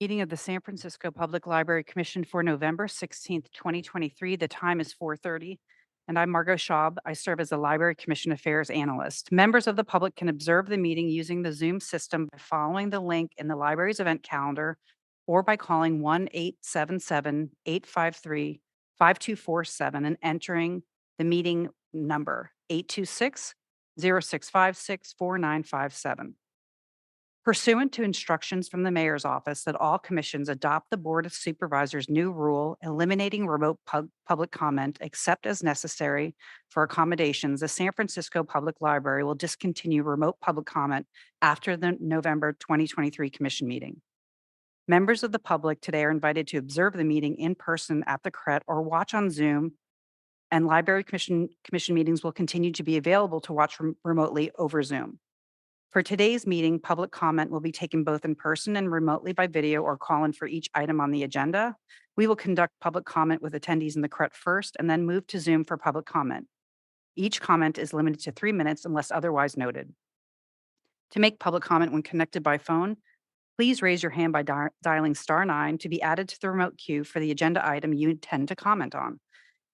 Meeting of the San Francisco Public Library Commission for November 16th, 2023. The time is 4:30, and I'm Margot Schaub. I serve as a Library Commission Affairs Analyst. Members of the public can observe the meeting using the Zoom system by following the link in the library's event calendar or by calling 1-877-853-5247 and entering the meeting number 826-0656-4957. Pursuant to instructions from the mayor's office that all commissions adopt the Board of Supervisors' new rule eliminating remote public comment except as necessary for accommodations, the San Francisco Public Library will discontinue remote public comment after the November 2023 commission meeting. Members of the public today are invited to observe the meeting in person at the CRET or watch on Zoom, and Library Commission meetings will continue to be available to watch remotely over Zoom. For today's meeting, public comment will be taken both in person and remotely by video or call-in for each item on the agenda. We will conduct public comment with attendees in the CRET first and then move to Zoom for public comment. Each comment is limited to 3 minutes unless otherwise noted. To make public comment when connected by phone, please raise your hand by dialing *9 to be added to the remote queue for the agenda item you intend to comment on.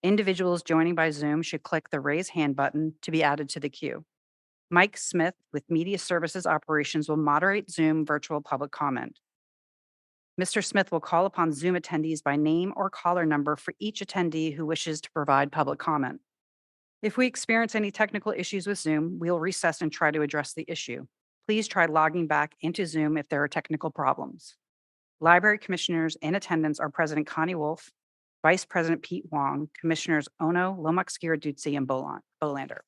Individuals joining by Zoom should click the raise hand button to be added to the queue. Mike Smith with Media Services Operations will moderate Zoom virtual public comment. Mr. Smith will call upon Zoom attendees by name or caller number for each attendee who wishes to provide public comment. If we experience any technical issues with Zoom, we will recess and try to address the issue. Please try logging back into Zoom if there are technical problems. Library commissioners in attendance are President Connie Wolf, Vice President Pete Wong, Commissioners Ono, Lomax-Giarduzzi, and Bolander.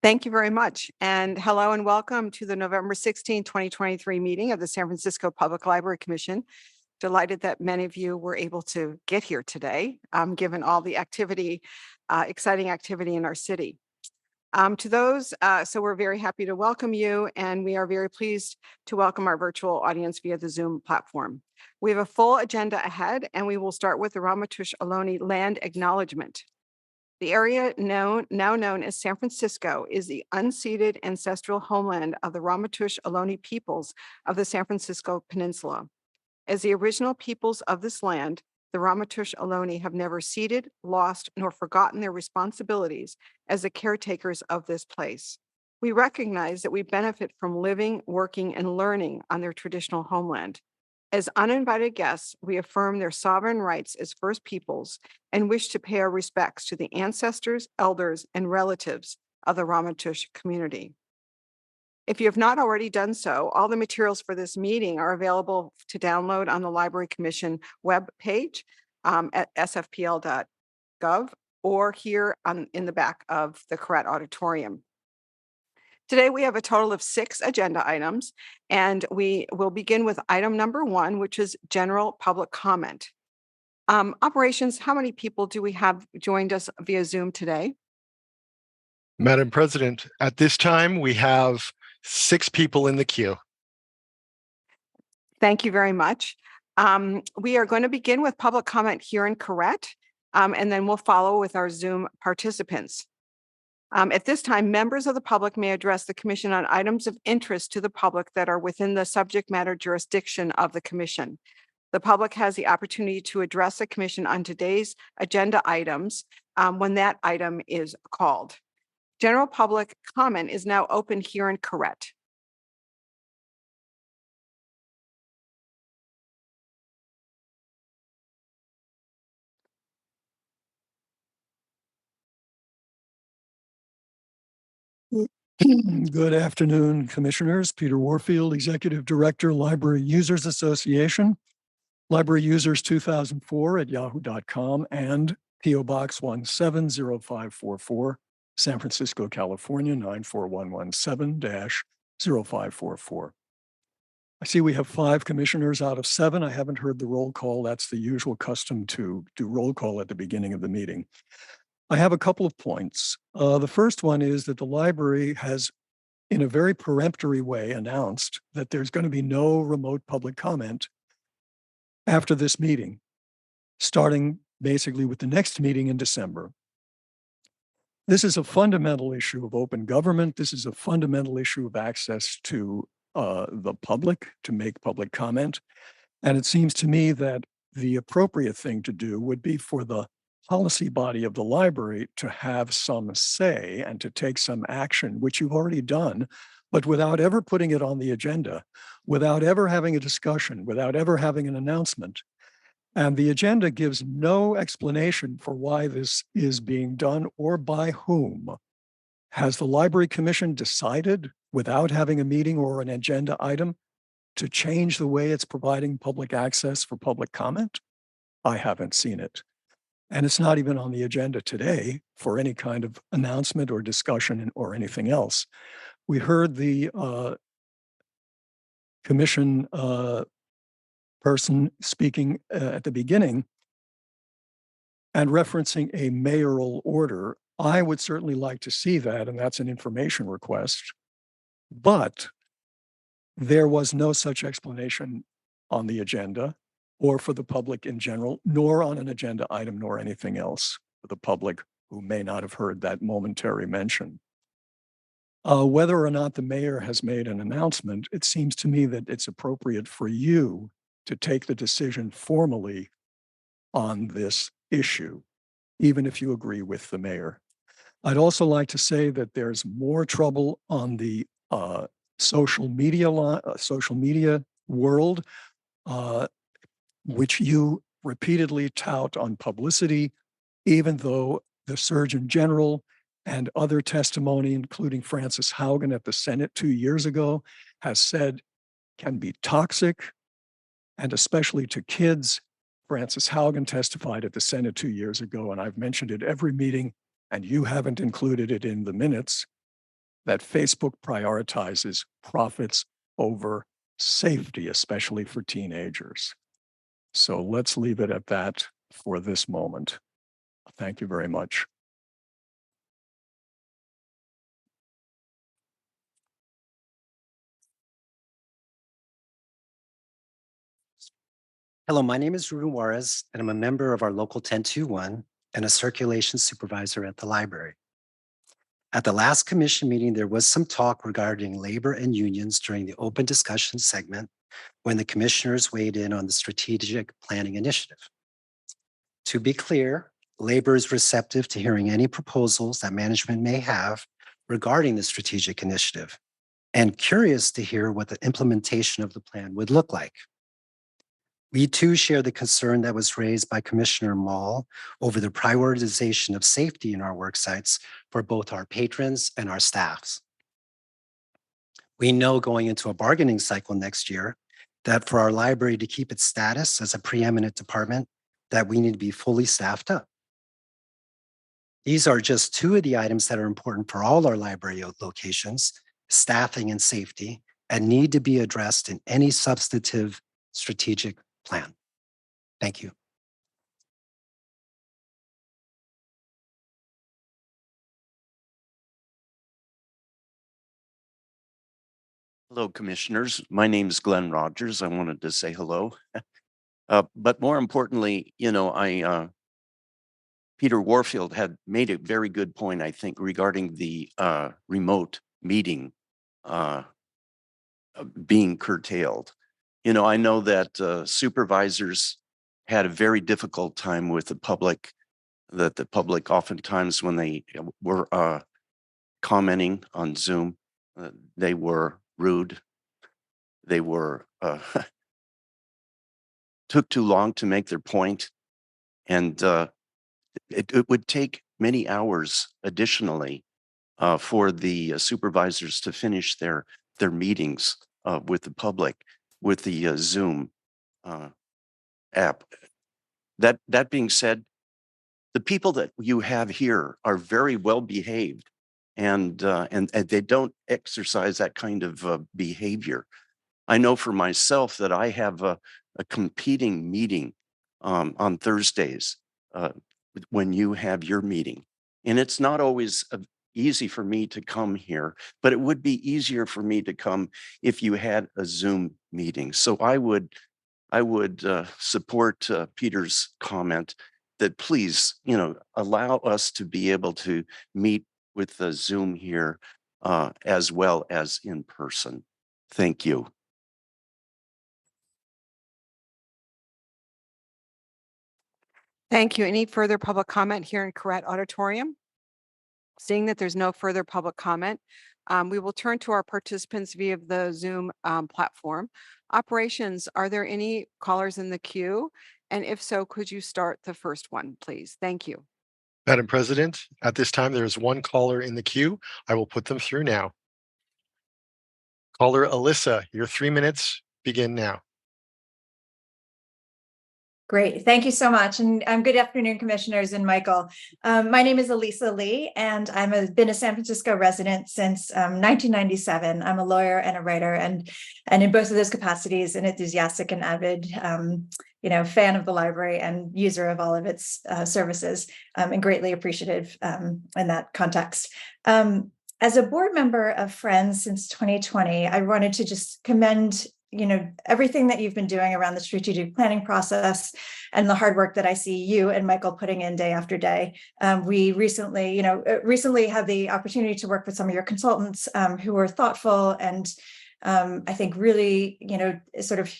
Thank you very much. And hello and welcome to the November 16, 2023 meeting of the San Francisco Public Library Commission. Delighted that many of you were able to get here today, given all the activity, exciting activity in our city. To those, so we're very happy to welcome you, and we are very pleased to welcome our virtual audience via the Zoom platform. We have a full agenda ahead, and we will start with the Ramaytush Ohlone land acknowledgement. The area now known as San Francisco is the unceded ancestral homeland of the Ramaytush Ohlone peoples of the San Francisco Peninsula. As the original peoples of this land, the Ramaytush Ohlone have never ceded, lost, nor forgotten their responsibilities as the caretakers of this place. We recognize that we benefit from living, working, and learning on their traditional homeland. As uninvited guests, we affirm their sovereign rights as First Peoples and wish to pay our respects to the ancestors, elders, and relatives of the Ramaytush community. If you have not already done so, all the materials for this meeting are available to download on the Library Commission webpage at sfpl.gov or here in the back of the CRET auditorium. Today, we have a total of 6 agenda items, and we will begin with item number 1, which is general public comment. Operations, how many people do we have joined us via Zoom today? Madam President, at this time, we have 6 people in the queue. Thank you very much. We are going to begin with public comment here in CRET, and then we'll follow with our Zoom participants. At this time, members of the public may address the commission on items of interest to the public that are within the subject matter jurisdiction of the commission. The public has the opportunity to address the commission on today's agenda items when that item is called. General public comment is now open here in CRET. Good afternoon, Commissioners. Peter Warfield, Executive Director, Library Users Association, Library Users 2004 at yahoo.com, and P.O. Box 170544, San Francisco, California, 94117-0544. I see we have 5 commissioners out of 7. I haven't heard the roll call. That's the usual custom to do roll call at the beginning of the meeting. I have a couple of points. The first one is that the library has, in a very peremptory way, announced that there's going to be no remote public comment after this meeting, starting basically with the next meeting in December. This is a fundamental issue of open government. This is a fundamental issue of access to the public to make public comment. And it seems to me that the appropriate thing to do would be for the policy body of the library to have some say and to take some action, which you've already done, but without ever putting it on the agenda, without ever having a discussion, without ever having an announcement. And the agenda gives no explanation for why this is being done or by whom. Has the Library Commission decided, without having a meeting or an agenda item, to change the way it's providing public access for public comment? I haven't seen it. And it's not even on the agenda today for any kind of announcement or discussion or anything else. We heard the commission person speaking at the beginning and referencing a mayoral order. I would certainly like to see that, and that's an information request. But there was no such explanation on the agenda or for the public in general, nor on an agenda item, nor anything else for the public who may not have heard that momentary mention. Whether or not the mayor has made an announcement, it seems to me that it's appropriate for you to take the decision formally on this issue, even if you agree with the mayor. I'd also like to say that there's more trouble on the social media world, which you repeatedly tout on publicity, even though the Surgeon General and other testimony, including Francis Haugen at the Senate 2 years ago, has said can be toxic, and especially to kids. Francis Haugen testified at the Senate 2 years ago, and I've mentioned it every meeting, and you haven't included it in the minutes, that Facebook prioritizes profits over safety, especially for teenagers. So let's leave it at that for this moment. Thank you very much. Hello, my name is Ruben Juarez, and I'm a member of our local 1021 and a circulation supervisor at the library. At the last commission meeting, there was some talk regarding labor and unions during the open discussion segment when the commissioners weighed in on the strategic planning initiative. To be clear, labor is receptive to hearing any proposals that management may have regarding the strategic initiative and curious to hear what the implementation of the plan would look like. We too share the concern that was raised by Commissioner Mall over the prioritization of safety in our work sites for both our patrons and our staffs. We know going into a bargaining cycle next year that for our library to keep its status as a preeminent department, that we need to be fully staffed up. These are just two of the items that are important for all our library locations, staffing and safety, and need to be addressed in any substantive strategic plan. Thank you. Hello, commissioners. My name is Glenn Rogers. I wanted to say hello. But more importantly, Peter Warfield had made a very good point, I think, regarding the remote meeting being curtailed. I know that supervisors had a very difficult time with the public, that the public oftentimes when they were commenting on Zoom, they were rude. They were took too long to make their point. And it would take many hours additionally for the supervisors to finish their meetings with the public with the Zoom app. That being said, the people that you have here are very well behaved, and they don't exercise that kind of behavior. I know for myself that I have a competing meeting on Thursdays when you have your meeting. And it's not always easy for me to come here, but it would be easier for me to come if you had a Zoom meeting. So I would support Peter's comment that please, allow us to be able to meet with the Zoom here as well as in person. Thank you. Thank you. Any further public comment here in Correct Auditorium? Seeing that there's no further public comment, we will turn to our participants via the Zoom platform. Operations, are there any callers in the queue? And if so, could you start the first one, please? Thank you. Madam President, at this time, there is one caller in the queue. I will put them through now. Caller Alyssa, your 3 minutes begin now. Great. Thank you so much. And good afternoon, commissioners and Michael. My name is Elisa Lee, and been a San Francisco resident since 1997. I'm a lawyer and a writer, and in both of those capacities, an enthusiastic and avid fan of the library and user of all of its services, and greatly appreciative in that context. As a board member of Friends since 2020, I wanted to just commend everything that you've been doing around the strategic planning process and the hard work that I see you and Michael putting in day after day. We recently had the opportunity to work with some of your consultants who were thoughtful and I think really, sort of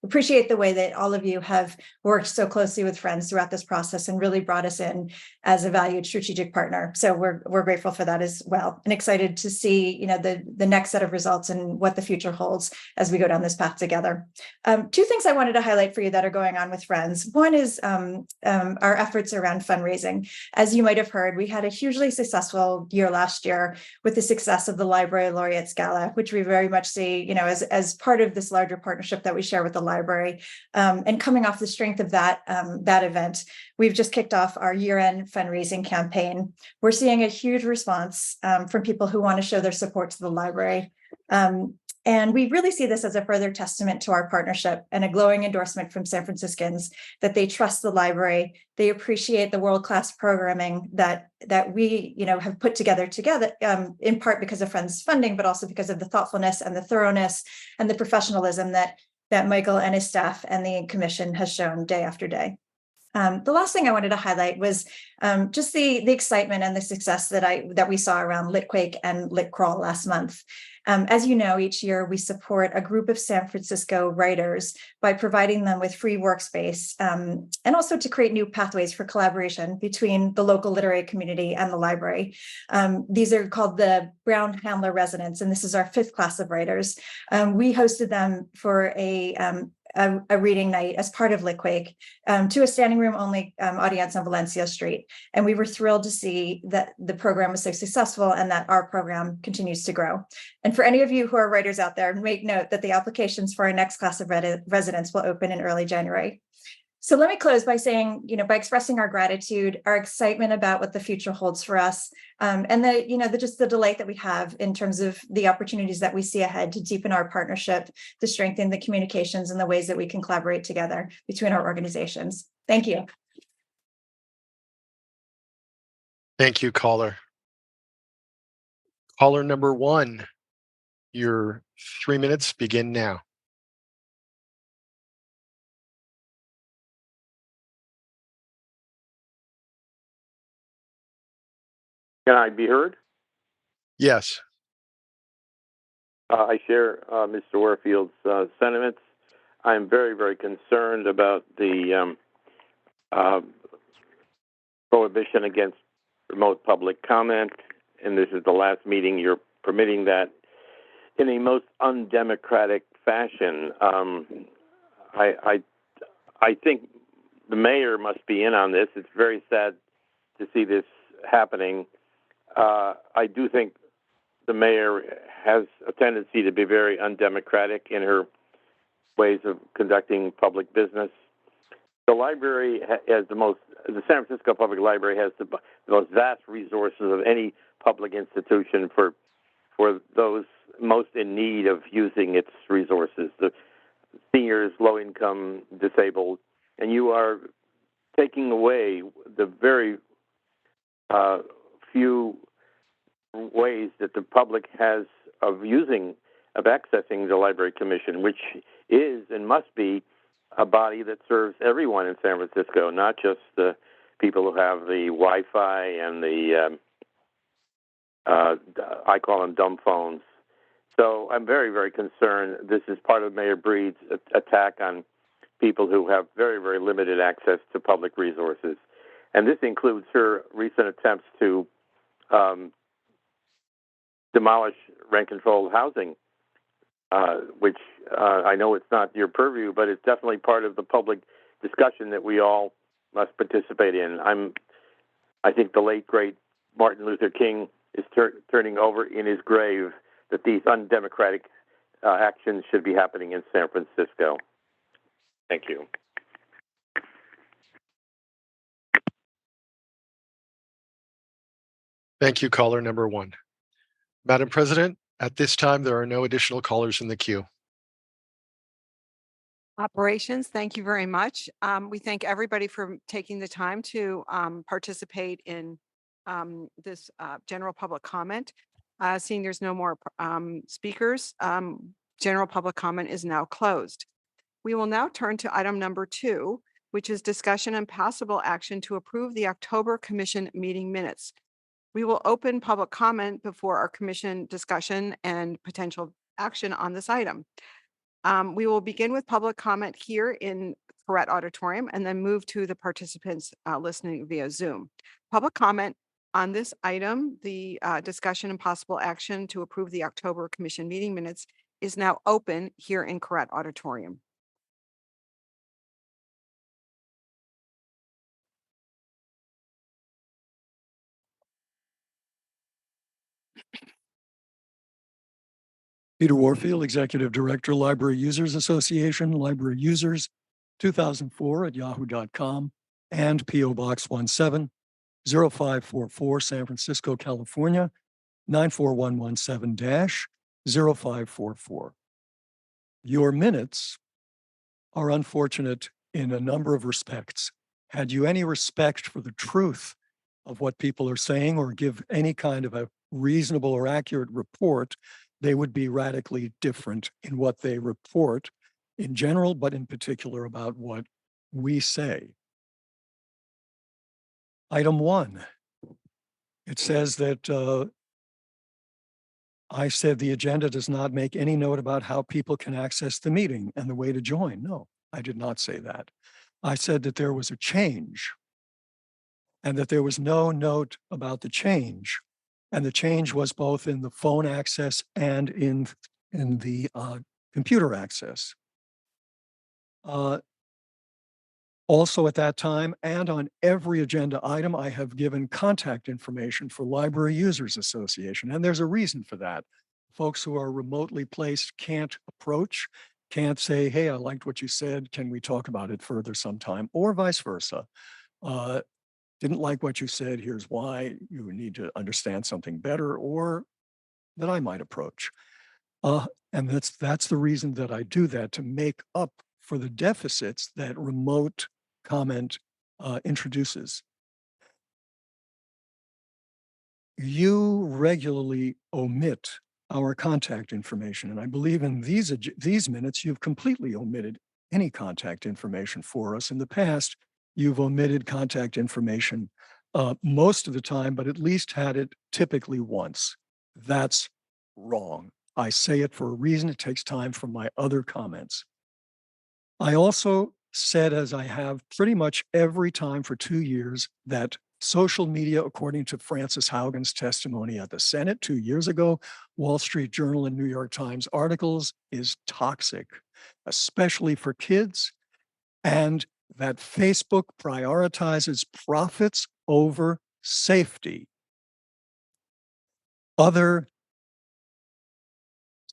appreciate the way that all of you have worked so closely with Friends throughout this process and really brought us in as a valued strategic partner. So we're grateful for that as well, and excited to see, the next set of results and what the future holds as we go down this path together. Two things I wanted to highlight for you that are going on with Friends. One is our efforts around fundraising. As you might have heard, we had a hugely successful year last year with the success of the Library Laureates Gala, which we very much see, as part of this larger partnership that we share with the library. And coming off the strength of that event, we've just kicked off our year-end fundraising campaign. We're seeing a huge response from people who want to show their support to the library. And we really see this as a further testament to our partnership and a glowing endorsement from San Franciscans that they trust the library. They appreciate the world-class programming that we have put together in part because of Friends funding, but also because of the thoughtfulness and the thoroughness and the professionalism that Michael and his staff and the commission has shown day after day. The last thing I wanted to highlight was just the excitement and the success that we saw around LitQuake and LitCrawl last month. As you know, each year we support a group of San Francisco writers by providing them with free workspace and also to create new pathways for collaboration between the local literary community and the library. These are called the Brown Handler Residents, and this is our 5th class of writers. We hosted them for a reading night as part of LitQuake to a standing room only audience on Valencia Street. And we were thrilled to see that the program was so successful and that our program continues to grow. And for any of you who are writers out there, make note that the applications for our next class of residents will open in early January. So let me close by saying, by expressing our gratitude, our excitement about what the future holds for us, and just the delight that we have in terms of the opportunities that we see ahead to deepen our partnership, to strengthen the communications and the ways that we can collaborate together between our organizations. Thank you. Thank you, caller. Caller number 1, your 3 minutes begin now. Can I be heard? Yes. I share Mr. Warfield's sentiments. I'm very, very concerned about the prohibition against remote public comment, and this is the last meeting you're permitting that in a most undemocratic fashion. I think the mayor must be in on this. It's very sad to see this happening. I do think the mayor has a tendency to be very undemocratic in her ways of conducting public business. The library has the San Francisco Public Library has the most vast resources of any public institution for those most in need of using its resources, the seniors, low-income, disabled, and you are taking away the very few ways that the public has of accessing the Library Commission, which is and must be a body that serves everyone in San Francisco, not just the people who have the Wi-Fi and the I call them dumb phones. So I'm very, very concerned. This is part of Mayor Breed's attack on people who have very, very limited access to public resources. And this includes her recent attempts to demolish rent-controlled housing, which I know it's not your purview, but it's definitely part of the public discussion that we all must participate in. I think the late, great Martin Luther King is turning over in his grave that these undemocratic actions should be happening in San Francisco. Thank you. Thank you, caller number one. Madam President, at this time, there are no additional callers in the queue. Operations, thank you very much. We thank everybody for taking the time to participate in this general public comment. Seeing there's no more speakers, general public comment is now closed. We will now turn to item number 2, which is discussion and possible action to approve the October Commission meeting minutes. We will open public comment before our commission discussion and potential action on this item. We will begin with public comment here in Correct Auditorium and then move to the participants listening via Zoom. Public comment on this item, the discussion and possible action to approve the October Commission meeting minutes, is now open here in Correct Auditorium. Peter Warfield, Executive Director, Library Users Association, Library Users 2004 at yahoo.com, and P.O. Box 170544, San Francisco, California, 94117-0544. Your minutes are unfortunate in a number of respects. Had you any respect for the truth of what people are saying or give any kind of a reasonable or accurate report, they would be radically different in what they report in general, but in particular about what we say. Item 1, it says that I said the agenda does not make any note about how people can access the meeting and the way to join. No, I did not say that. I said that there was a change and that there was no note about the change. And the change was both in the phone access and in the computer access. Also at that time and on every agenda item, I have given contact information for Library Users Association. And there's a reason for that. Folks who are remotely placed can't approach, can't say, hey, I liked what you said. Can we talk about it further sometime? Or vice versa. Didn't like what you said. Here's why. You need to understand something better, or that I might approach. And that's the reason that I do that, to make up for the deficits that remote comment introduces. You regularly omit our contact information, and I believe in these minutes you've completely omitted any contact information for us. In the past, you've omitted contact information most of the time, but at least had it typically once. That's wrong. I say it for a reason. It takes time from my other comments. I also said, as I have pretty much every time for 2 years, that social media, according to Frances Haugen's testimony at the Senate 2 years ago, Wall Street Journal and New York Times articles, is toxic, especially for kids, and that Facebook prioritizes profits over safety. Other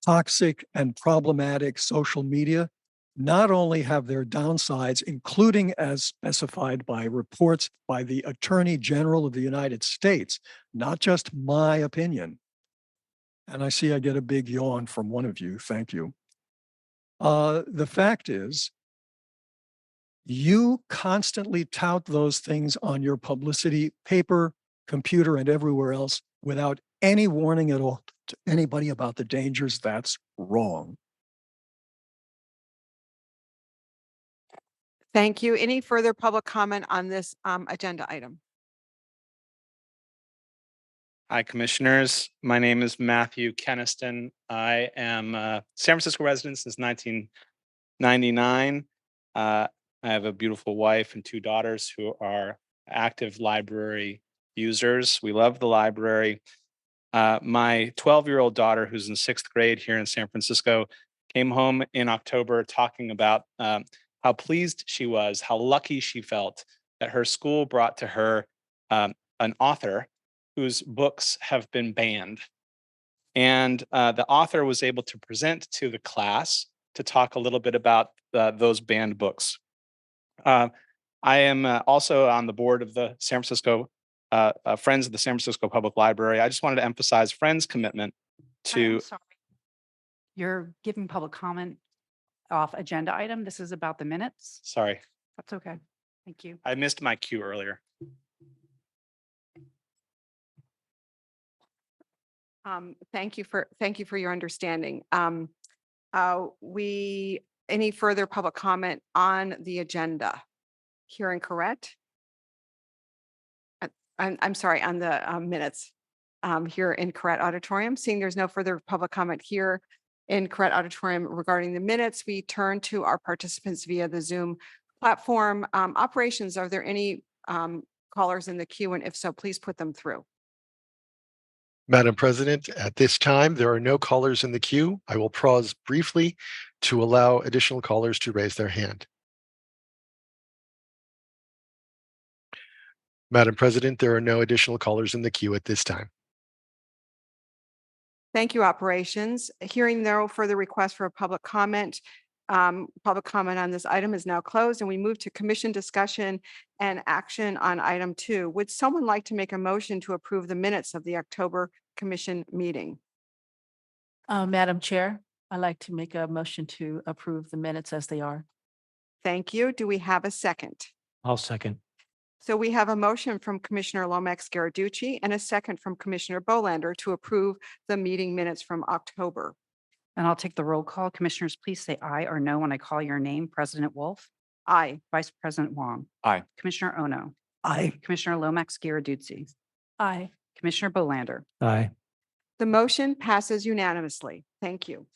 toxic and problematic social media not only have their downsides, including as specified by reports by the Attorney General of the United States, not just my opinion. And I see I get a big yawn from one of you. Thank you. The fact is, you constantly tout those things on your publicity paper, computer, and everywhere else without any warning at all to anybody about the dangers. That's wrong. Thank you. Any further public comment on this agenda item? Hi, Commissioners. My name is Matthew Keniston. I am a San Francisco resident since 1999. I have a beautiful wife and two daughters who are active library users. We love the library. My 12-year-old daughter, who's in sixth grade here in San Francisco, came home in October talking about how pleased she was, how lucky she felt that her school brought to her an author whose books have been banned. And the author was able to present to the class to talk a little bit about those banned books. I am also on the board of the San Francisco Friends of the San Francisco Public Library. I just wanted to emphasize Friends' commitment I'm to. sorry. You're giving public comment off agenda item. This is about the minutes. Sorry, That's okay. Thank you. I missed my cue earlier. Thank you for your understanding. Any further public comment on the agenda? Hearing correct? I'm sorry, on the minutes here in Correct Auditorium. Seeing there's no further public comment here in Correct Auditorium regarding the minutes, we turn to our participants via the Zoom platform. Operations, are there any callers in the queue? And if so, please put them through. Madam President, at this time, there are no callers in the queue. I will pause briefly to allow additional callers to raise their hand. Madam President, there are no additional callers in the queue at this time. Thank you, operations. Hearing no further requests for a public comment on this item is now closed, and we move to commission discussion and action on item 2. Would someone like to make a motion to approve the minutes of the October commission meeting? Madam Chair, I'd like to make a motion to approve the minutes as they are. Thank you. Do we have a second? I'll second. So we have a motion from Commissioner Lomax Garaducci and a second from Commissioner Bolander to approve the meeting minutes from October. And I'll take the roll call. Commissioners, please say aye or no when I call your name. President Wolf, Aye. Vice President Wong. Aye. Commissioner Ono, Aye. Commissioner Lomax Garaducci, Aye. Commissioner Bolander. Aye. The motion passes unanimously. Thank you.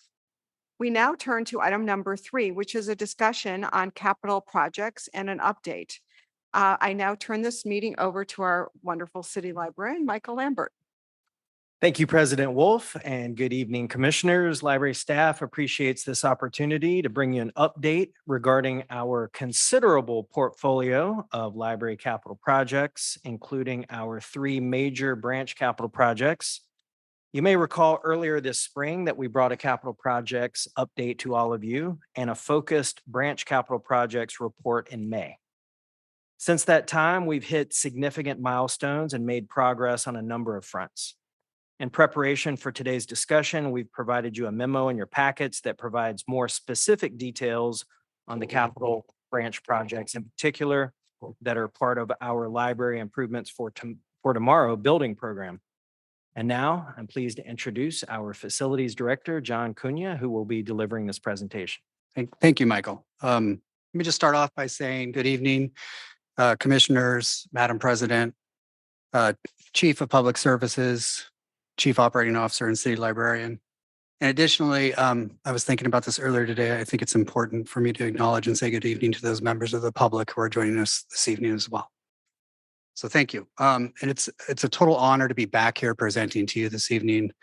We now turn to item number 3, which is a discussion on capital projects and an update. I now turn this meeting over to our wonderful city librarian, Michael Lambert. Thank you, President Wolf, and good evening, commissioners. Library staff appreciates this opportunity to bring you an update regarding our considerable portfolio of library capital projects, including our 3 major branch capital projects. You may recall earlier this spring that we brought a capital projects update to all of you and a focused branch capital projects report in May. Since that time, we've hit significant milestones and made progress on a number of fronts. In preparation for today's discussion, we've provided you a memo in your packets that provides more specific details on the capital branch projects in particular that are part of our library improvements for tomorrow building program. And now I'm pleased to introduce our facilities director, John Cunha, who will be delivering this presentation. Thank you, Michael. Let me just start off by saying good evening, commissioners, Madam President, Chief of Public Services, Chief Operating Officer, and City Librarian. And additionally, I was thinking about this earlier today. I think it's important for me to acknowledge and say good evening to those members of the public who are joining us this evening as well. So thank you. And it's a total honor to be back here presenting to you this evening.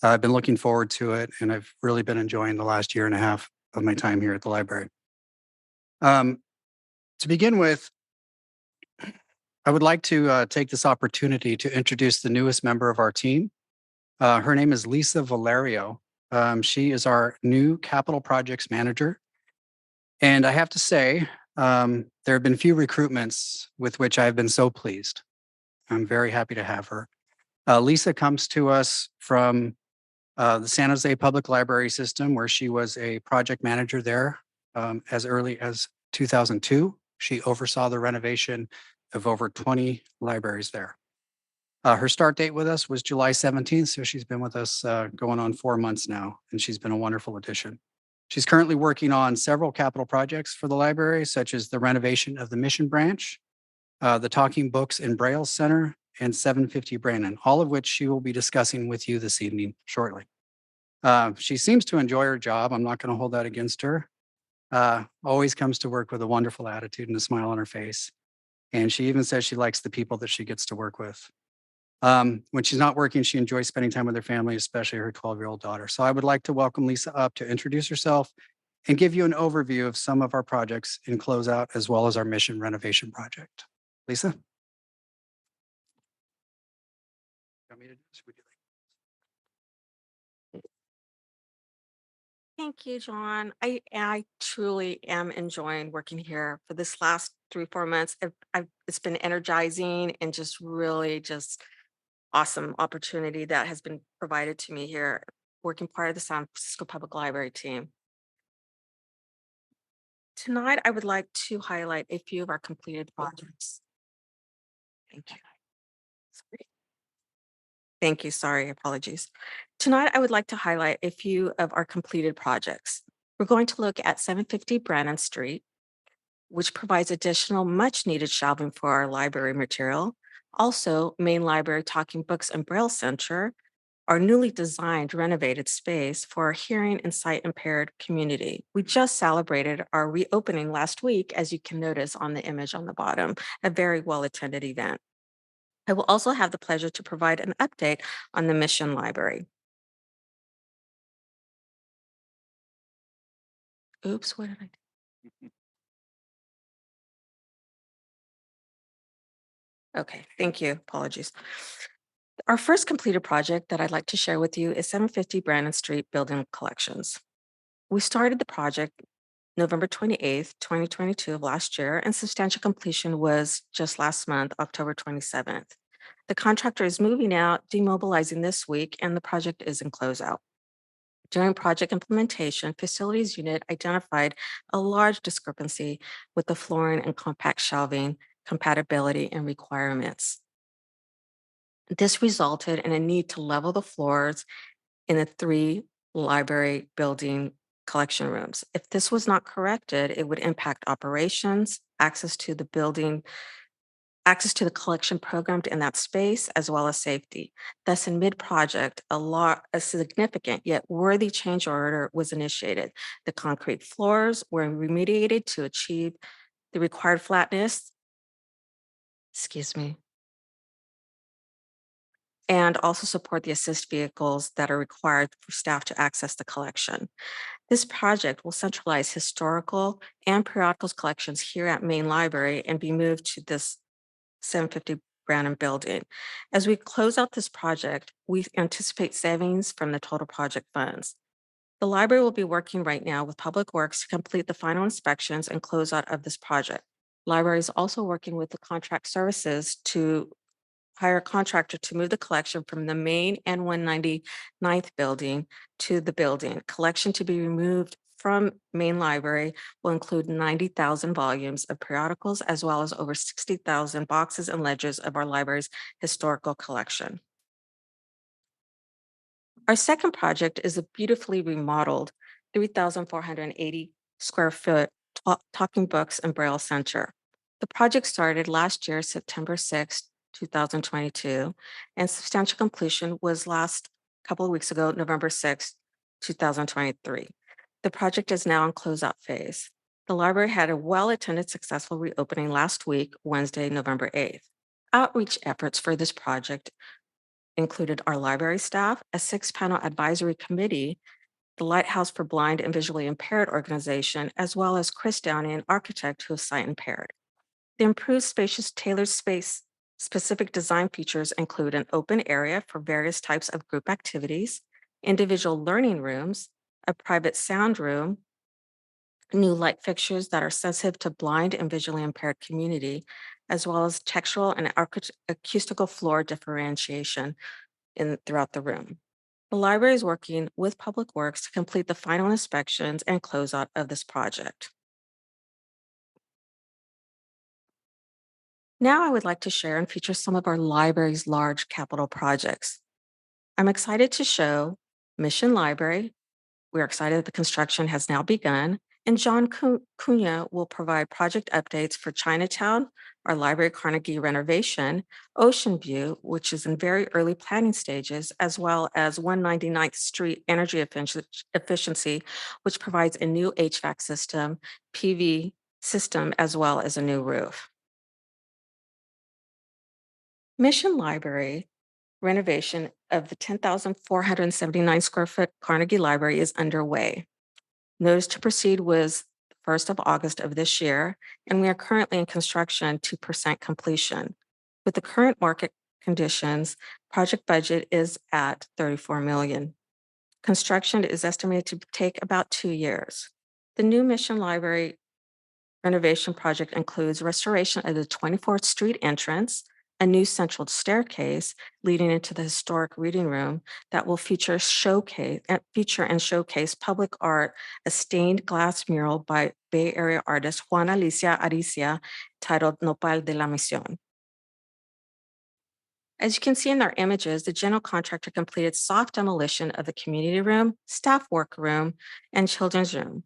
I've been looking forward to it, and I've really been enjoying the last year and a half of my time here at the library. To begin with, I would like to take this opportunity to introduce the newest member of our team. Her name is Lisa Valerio. She is our new capital projects manager. And I have to say, there have been few recruitments with which I've been so pleased. I'm very happy to have her. Lisa comes to us from the San Jose Public Library System, where she was a project manager there as early as 2002. She oversaw the renovation of over 20 libraries there. Her start date with us was July 17th, so she's been with us going on 4 months now, and she's been a wonderful addition. She's currently working on several capital projects for the library, such as the renovation of the Mission Branch, the Talking Books and Braille Center, and 750 Brandon, all of which she will be discussing with you this evening shortly. She seems to enjoy her job. I'm not going to hold that against her. Always comes to work with a wonderful attitude and a smile on her face. And she even says she likes the people that she gets to work with. When she's not working, she enjoys spending time with her family, especially her 12-year-old daughter. So I would like to welcome Lisa up to introduce herself and give you an overview of some of our projects in closeout, as well as our mission renovation project. Lisa? Want me to do this? Would you like- Thank you, John. I truly am enjoying working here for this last 3-4 months. It's been energizing and just really just awesome opportunity that has been provided to me here, working part of the San Francisco Public Library team. Tonight, I would like to highlight a few of our completed projects. Thank you. Sorry. Thank you. Sorry, apologies. Tonight, I would like to highlight a few of our completed projects. We're going to look at 750 Brannan Street, which provides additional much needed shelving for our library material. Also, Main Library Talking Books and Braille Center, our newly designed renovated space for our hearing and sight impaired community. We just celebrated our reopening last week, as you can notice on the image on the bottom, a very well attended event. I will also have the pleasure to provide an update on the Mission Library. Oops, what did I do? Okay, thank you. Apologies. Our first completed project that I'd like to share with you is 750 Brandon Street Building Collections. We started the project November 28th, 2022 of last year, and substantial completion was just last month, October 27th. The contractor is moving out, demobilizing this week, and the project is in closeout. During project implementation, facilities unit identified a large discrepancy with the flooring and compact shelving compatibility and requirements. This resulted in a need to level the floors in the 3 library building collection rooms. If this was not corrected, it would impact operations, access to the collection programmed in that space, as well as safety. Thus, in mid-project, a significant yet worthy change order was initiated. The concrete floors were remediated to achieve the required flatness, and also support the assist vehicles that are required for staff to access the collection. This project will centralize historical and periodicals collections here at Main Library and be moved to this 750 Branham building. As we close out this project, we anticipate savings from the total project funds. The library will be working right now with Public Works to complete the final inspections and closeout of this project. Library is also working with the contract services to hire a contractor to move the collection from the main and 199th building to the building. Collection to be removed from Main Library will include 90,000 volumes of periodicals, as well as over 60,000 boxes and ledgers of our library's historical collection. Our second project is a beautifully remodeled 3,480 square foot Talking Books and Braille Center. The project started last year, September 6th, 2022, and substantial completion was last couple of weeks ago, November 6th, 2023. The project is now in closeout phase. The library had a well-attended, successful reopening last week, Wednesday, November 8th. Outreach efforts for this project included our library staff, a 6-panel advisory committee, the Lighthouse for Blind and Visually Impaired organization, as well as Chris Downey, an architect who is sight impaired. The improved spacious tailored space specific design features include an open area for various types of group activities, individual learning rooms, a private sound room, new light fixtures that are sensitive to blind and visually impaired community, as well as textural and acoustical floor differentiation throughout the room. The library is working with Public Works to complete the final inspections and closeout of this project. Now I would like to share and feature some of our library's large capital projects. I'm excited to show Mission Library. We're excited that the construction has now begun, and John Cunha will provide project updates for Chinatown, our Library Carnegie renovation, Ocean View, which is in very early planning stages, as well as 199th Street energy efficiency, which provides a new HVAC system, PV system, as well as a new roof. Mission Library renovation of the 10,479 square foot Carnegie Library is underway. Notice to proceed was 1st of August of this year, and we are currently in construction 2% completion. With the current market conditions, project budget is at $34 million. Construction is estimated to take about 2 years. The new Mission Library renovation project includes restoration of the 24th Street entrance, a new central staircase leading into the historic reading room that will feature and showcase public art, a stained glass mural by Bay Area artist Juana Alicia Aricia titled Nopal de la Misión. As you can see in our images, the general contractor completed soft demolition of the community room, staff workroom, and children's room.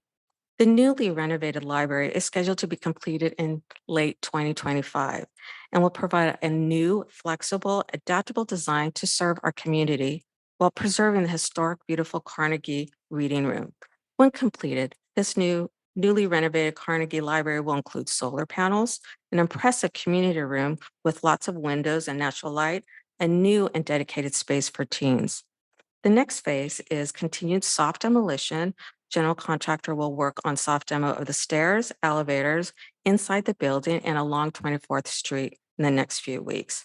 The newly renovated library is scheduled to be completed in late 2025 and will provide a new, flexible, adaptable design to serve our community while preserving the historic, beautiful Carnegie Reading Room. When completed, this newly renovated Carnegie Library will include solar panels, an impressive community room with lots of windows and natural light, a new and dedicated space for teens. The next phase is continued soft demolition. General contractor will work on soft demo of the stairs, elevators, inside the building, and along 24th Street in the next few weeks.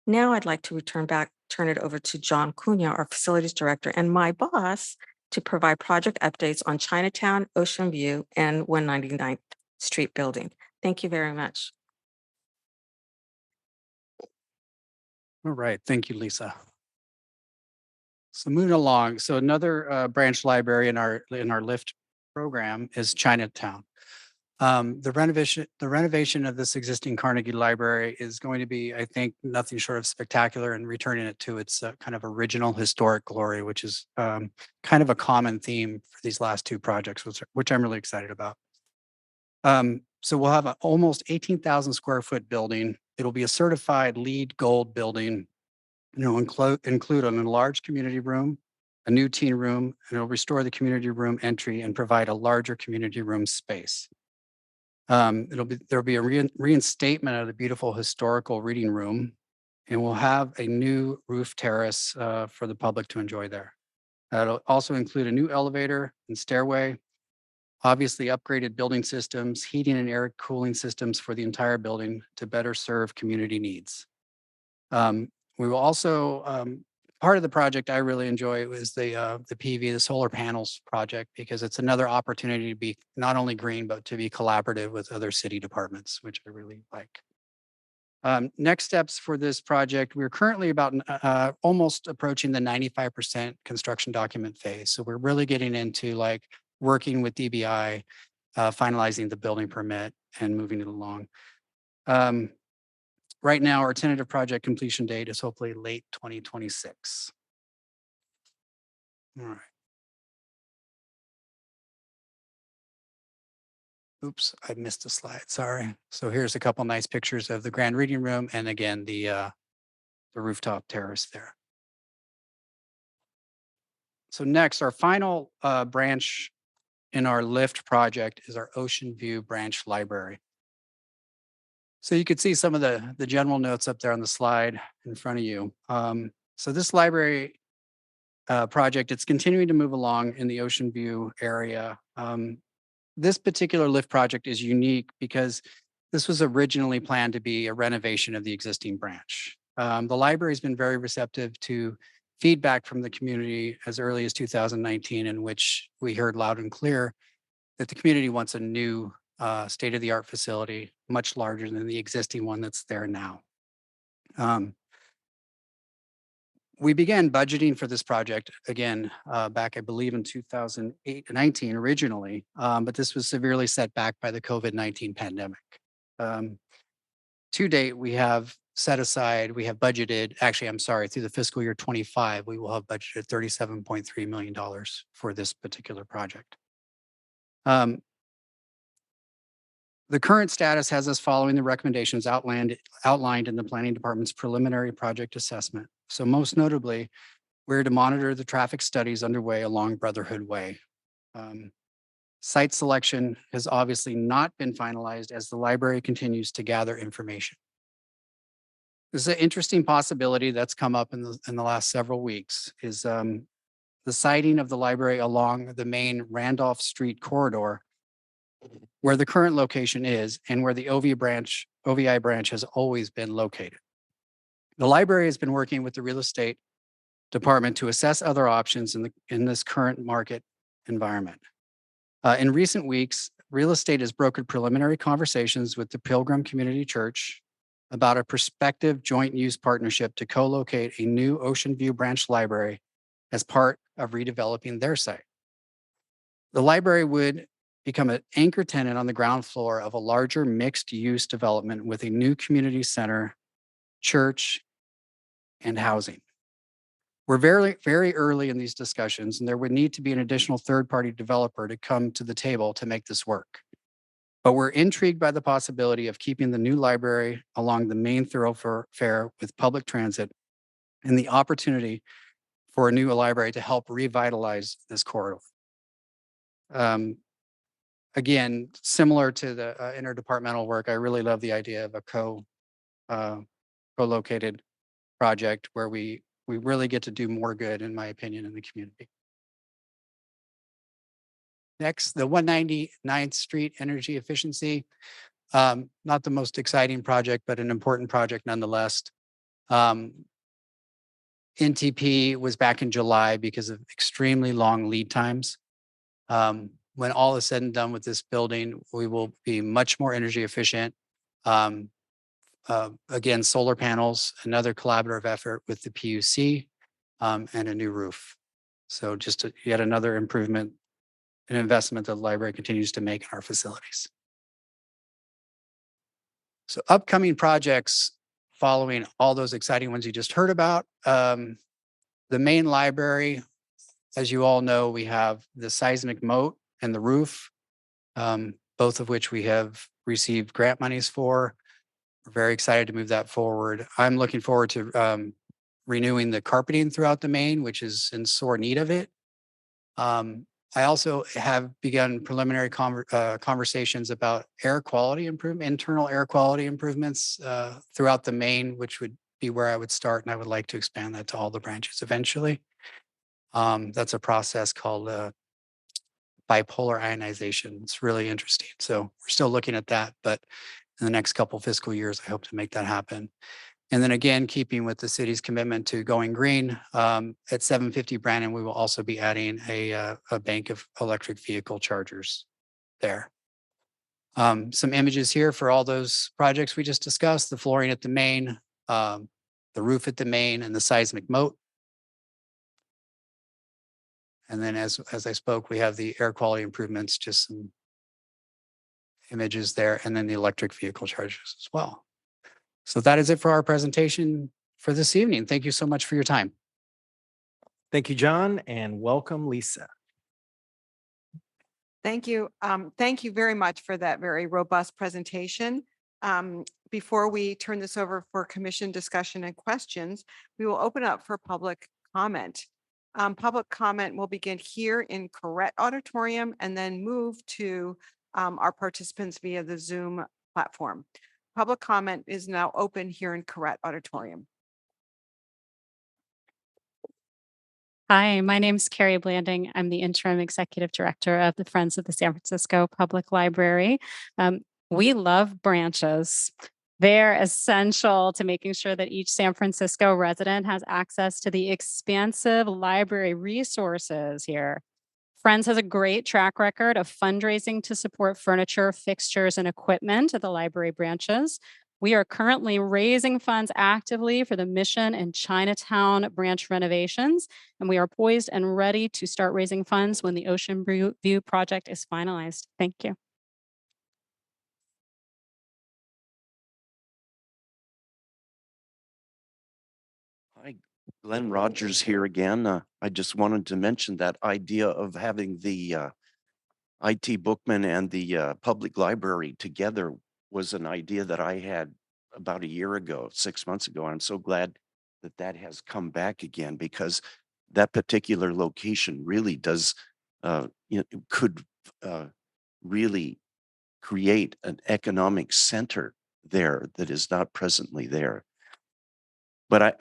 Now I'd like to turn it over to John Cunha, our facilities director, and my boss to provide project updates on Chinatown, Ocean View, and 199th Street building. Thank you very much. All right, thank you, Lisa. So moving along, so another branch library in our LIFT program is Chinatown. The renovation of this existing Carnegie Library is going to be, I think, nothing short of spectacular and returning it to its kind of original historic glory, which is kind of a common theme for these last two projects, which I'm really excited about. So we'll have an almost 18,000 square foot building. It'll be a certified LEED Gold building. It'll include an enlarged community room, a new teen room, and it'll restore the community room entry and provide a larger community room space. There'll be a reinstatement of the beautiful historical reading room, and we'll have a new roof terrace for the public to enjoy there. It'll also include a new elevator and stairway, obviously upgraded building systems, heating and air cooling systems for the entire building to better serve community needs. We will also, part of the project I really enjoy was the PV, the solar panels project, because it's another opportunity to be not only green, but to be collaborative with other city departments, which I really like. Next steps for this project, we're currently about almost approaching the 95% construction document phase. So we're really getting into like working with DBI, finalizing the building permit and moving it along. Right now, our tentative project completion date is hopefully late 2026. All right. Oops, I missed a slide, sorry. So here's a couple nice pictures of the grand reading room and again, the rooftop terrace there. So next, our final branch in our LIFT project is our Ocean View Branch Library. So you could see some of the general notes up there on the slide in front of you. So this library project, it's continuing to move along in the Ocean View area. This particular LIFT project is unique because this was originally planned to be a renovation of the existing branch. The library has been very receptive to feedback from the community as early as 2019, in which we heard loud and clear that the community wants a new state-of-the-art facility, much larger than the existing one that's there now. We began budgeting for this project again back, I believe, in 2019 originally, but this was severely set back by the COVID-19 pandemic. To date, we have set aside, we have budgeted, actually, I'm sorry, through the fiscal year 25, we will have budgeted $37.3 million for this particular project. The current status has us following the recommendations outlined in the planning department's preliminary project assessment. So most notably, we're to monitor the traffic studies underway along Brotherhood Way. Site selection has obviously not been finalized as the library continues to gather information. This is an interesting possibility that's come up in the last several weeks is the siting of the library along the main Randolph Street corridor where the current location is and where the OVI branch has always been located. The library has been working with the real estate department to assess other options in this current market environment. In recent weeks, real estate has brokered preliminary conversations with the Pilgrim Community Church about a prospective joint use partnership to co-locate a new Ocean View branch library as part of redeveloping their site. The library would become an anchor tenant on the ground floor of a larger mixed-use development with a new community center, church, and housing. We're very, very early in these discussions, and there would need to be an additional third-party developer to come to the table to make this work. But we're intrigued by the possibility of keeping the new library along the main thoroughfare with public transit and the opportunity for a new library to help revitalize this corridor. Again, similar to the interdepartmental work, I really love the idea of a co-located project where we really get to do more good, in my opinion, in the community. Next, the 199th Street energy efficiency. Not the most exciting project, but an important project nonetheless. NTP was back in July because of extremely long lead times. When all is said and done with this building, we will be much more energy efficient. Again, solar panels, another collaborative effort with the PUC, and a new roof. So just yet another improvement, an investment that the library continues to make in our facilities. So upcoming projects following all those exciting ones you just heard about. The main library, as you all know, we have the seismic moat and the roof, both of which we have received grant monies for. We're very excited to move that forward. I'm looking forward to renewing the carpeting throughout the main, which is in sore need of it. I also have begun preliminary conversations about air quality improvement, internal air quality improvements throughout the main, which would be where I would start, and I would like to expand that to all the branches eventually. That's a process called bipolar ionization. It's really interesting. So we're still looking at that, but in the next couple fiscal years, I hope to make that happen. And then again, keeping with the city's commitment to going green, at 750 Brandon, we will also be adding a bank of electric vehicle chargers there. Some images here for all those projects we just discussed, the flooring at the main, the roof at the main, and the seismic moat. And then as I spoke, we have the air quality improvements, just some images there, and then the electric vehicle chargers as well. So that is it for our presentation for this evening. Thank you so much for your time. Thank you, John, and welcome, Lisa. Thank you. Thank you very much for that very robust presentation. Before we turn this over for commission discussion and questions, we will open up for public comment. Public comment will begin here in Correct Auditorium and then move to our participants via the Zoom platform. Public comment is now open here in Correct Auditorium. Hi, my name is Carrie Blanding. I'm the interim executive director of the Friends of the San Francisco Public Library. We love branches. They're essential to making sure that each San Francisco resident has access to the expansive library resources here. Friends has a great track record of fundraising to support furniture, fixtures, and equipment at the library branches. We are currently raising funds actively for the Mission and Chinatown branch renovations, and we are poised and ready to start raising funds when the Ocean View project is finalized. Thank you. Hi, Glenn Rogers here again. I just wanted to mention that idea of having the IT Bookman and the public library together was an idea that I had about a year ago, 6 months ago. I'm so glad that that has come back again, because that particular location really does, could really create an economic center there that is not presently there. But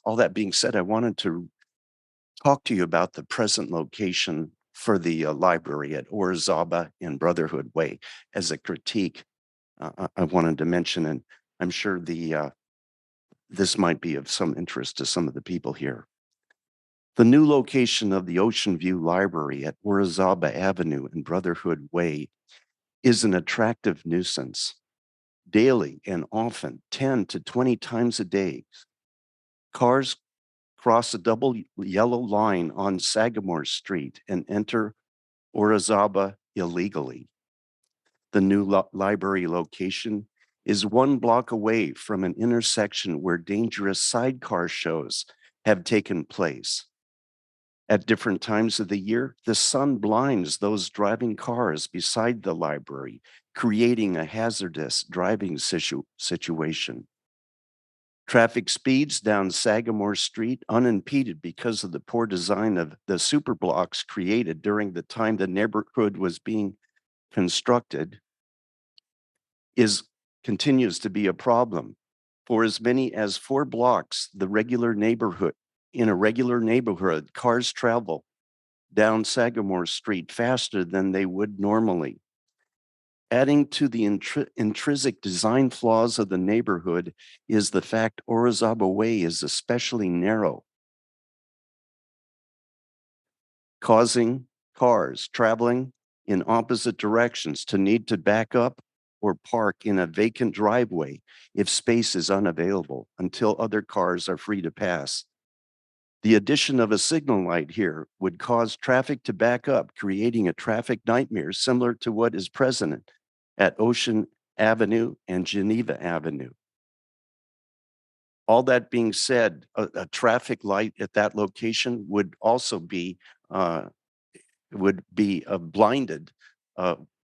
all that being said, I wanted to talk to you about the present location for the library at Orizaba and Brotherhood Way as a critique. I wanted to mention, and I'm sure this might be of some interest to some of the people here. The new location of the Ocean View Library at Orizaba Avenue and Brotherhood Way is an attractive nuisance. Daily and often, 10 to 20 times a day, cars cross a double yellow line on Sagamore Street and enter Orizaba illegally. The new library location is 1 block away from an intersection where dangerous sidecar shows have taken place. At different times of the year, the sun blinds those driving cars beside the library, creating a hazardous driving situation. Traffic speeds down Sagamore Street unimpeded because of the poor design of the superblocks created during the time the neighborhood was being constructed continues to be a problem. For as many as 4 blocks, in a regular neighborhood, cars travel down Sagamore Street faster than they would normally. Adding to the intrinsic design flaws of the neighborhood is the fact Orizaba Way is especially narrow, causing cars traveling in opposite directions to need to back up or park in a vacant driveway if space is unavailable until other cars are free to pass. The addition of a signal light here would cause traffic to back up, creating a traffic nightmare similar to what is present at Ocean Avenue and Geneva Avenue. All that being said, a traffic light at that location would also be blinded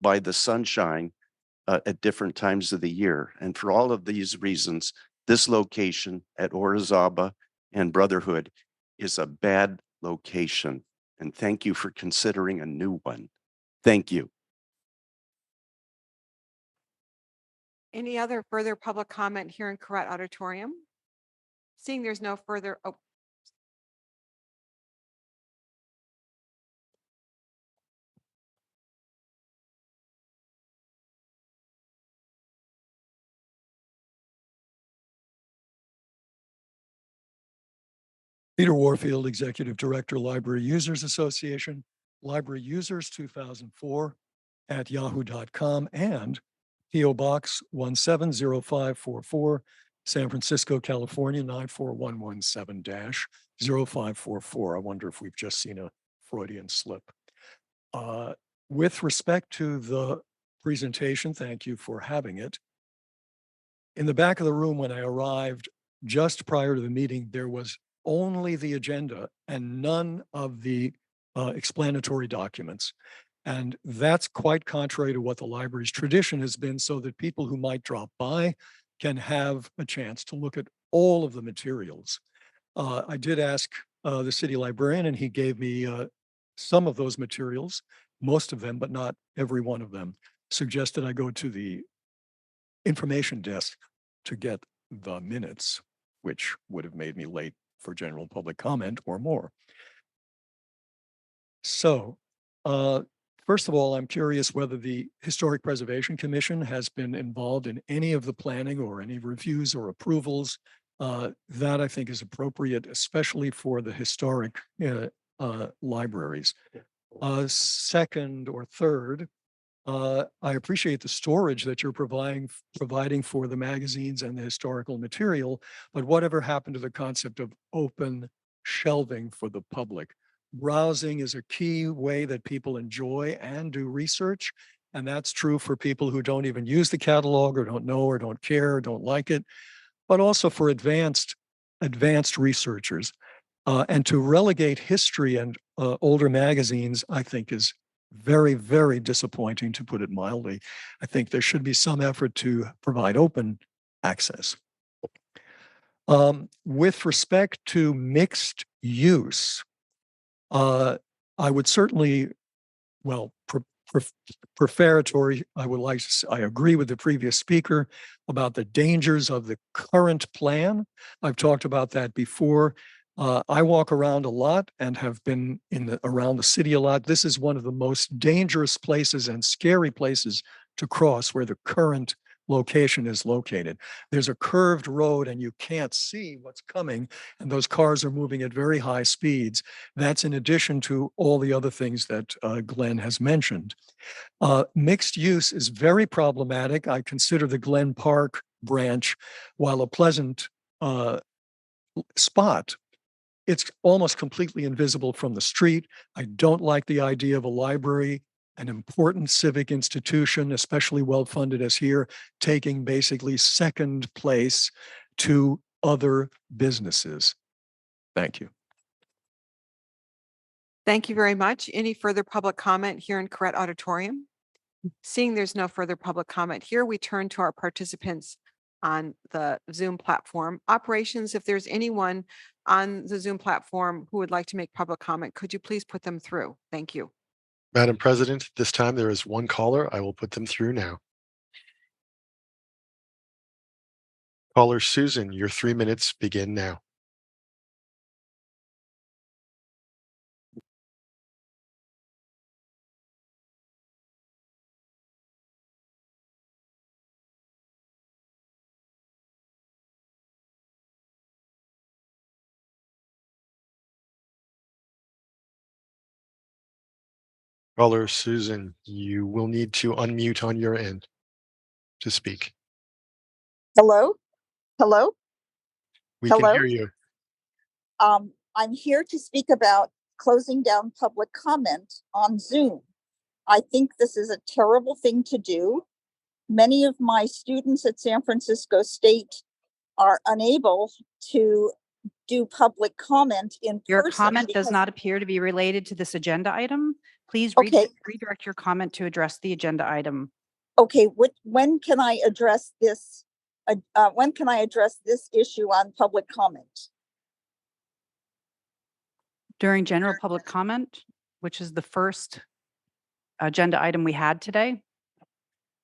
by the sunshine at different times of the year. And for all of these reasons, this location at Orizaba and Brotherhood is a bad location. And thank you for considering a new one. Thank you. Any other further public comment here in Correct Auditorium? Seeing there's no further, Peter Warfield, Executive Director, Library Users Association, Library Users 2004 at yahoo.com, and PO Box 170544, San Francisco, California 94117-0544. I wonder if we've just seen a Freudian slip. With respect to the presentation, thank you for having it. In the back of the room when I arrived just prior to the meeting, there was only the agenda and none of the explanatory documents. And that's quite contrary to what the library's tradition has been, so that people who might drop by can have a chance to look at all of the materials. I did ask the city librarian, and he gave me some of those materials, most of them, but not every one of them. Suggested I go to the information desk to get the minutes, which would have made me late for general public comment or more. So, first of all, I'm curious whether the Historic Preservation Commission has been involved in any of the planning or any reviews or approvals. That I think is appropriate, especially for the historic libraries. Second or third, I appreciate the storage that you're providing for the magazines and the historical material, but whatever happened to the concept of open shelving for the public? Browsing is a key way that people enjoy and do research, and that's true for people who don't even use the catalog or don't know or don't care or don't like it, but also for advanced researchers. And to relegate history and older magazines, I think is very, very disappointing, to put it mildly. I think there should be some effort to provide open access. With respect to mixed use, I would certainly, well, prefatory, I would like to, I agree with the previous speaker about the dangers of the current plan. I've talked about that before. I walk around a lot and have been around the city a lot. This is one of the most dangerous places and scary places to cross, where the current location is located. There's a curved road and you can't see what's coming, and those cars are moving at very high speeds. That's in addition to all the other things that Glenn has mentioned. Mixed use is very problematic. I consider the Glen Park branch, while a pleasant spot, it's almost completely invisible from the street. I don't like the idea of a library, an important civic institution, especially well-funded as here, taking basically second place to other businesses. Thank you. Thank you very much. Any further public comment here in Correct Auditorium? Seeing there's no further public comment here, we turn to our participants on the Zoom platform. Operations, if there's anyone on the Zoom platform who would like to make public comment, could you please put them through? Thank you. Madam President, this time there is one caller. I will put them through now. Caller Susan, your 3 minutes begin now. Caller Susan, you will need to unmute on your end to speak. Hello? Hello? We can Hello? hear you. I'm here to speak about closing down public comment on Zoom. I think this is a terrible thing to do. Many of my students at San Francisco State are unable to do public comment in Your person. comment does because- not appear to be related to this agenda item. Please Okay. redirect your comment to address the agenda item. Okay, when can I address this? When can I address this issue on public comment? During general public comment, which is the first agenda item we had today.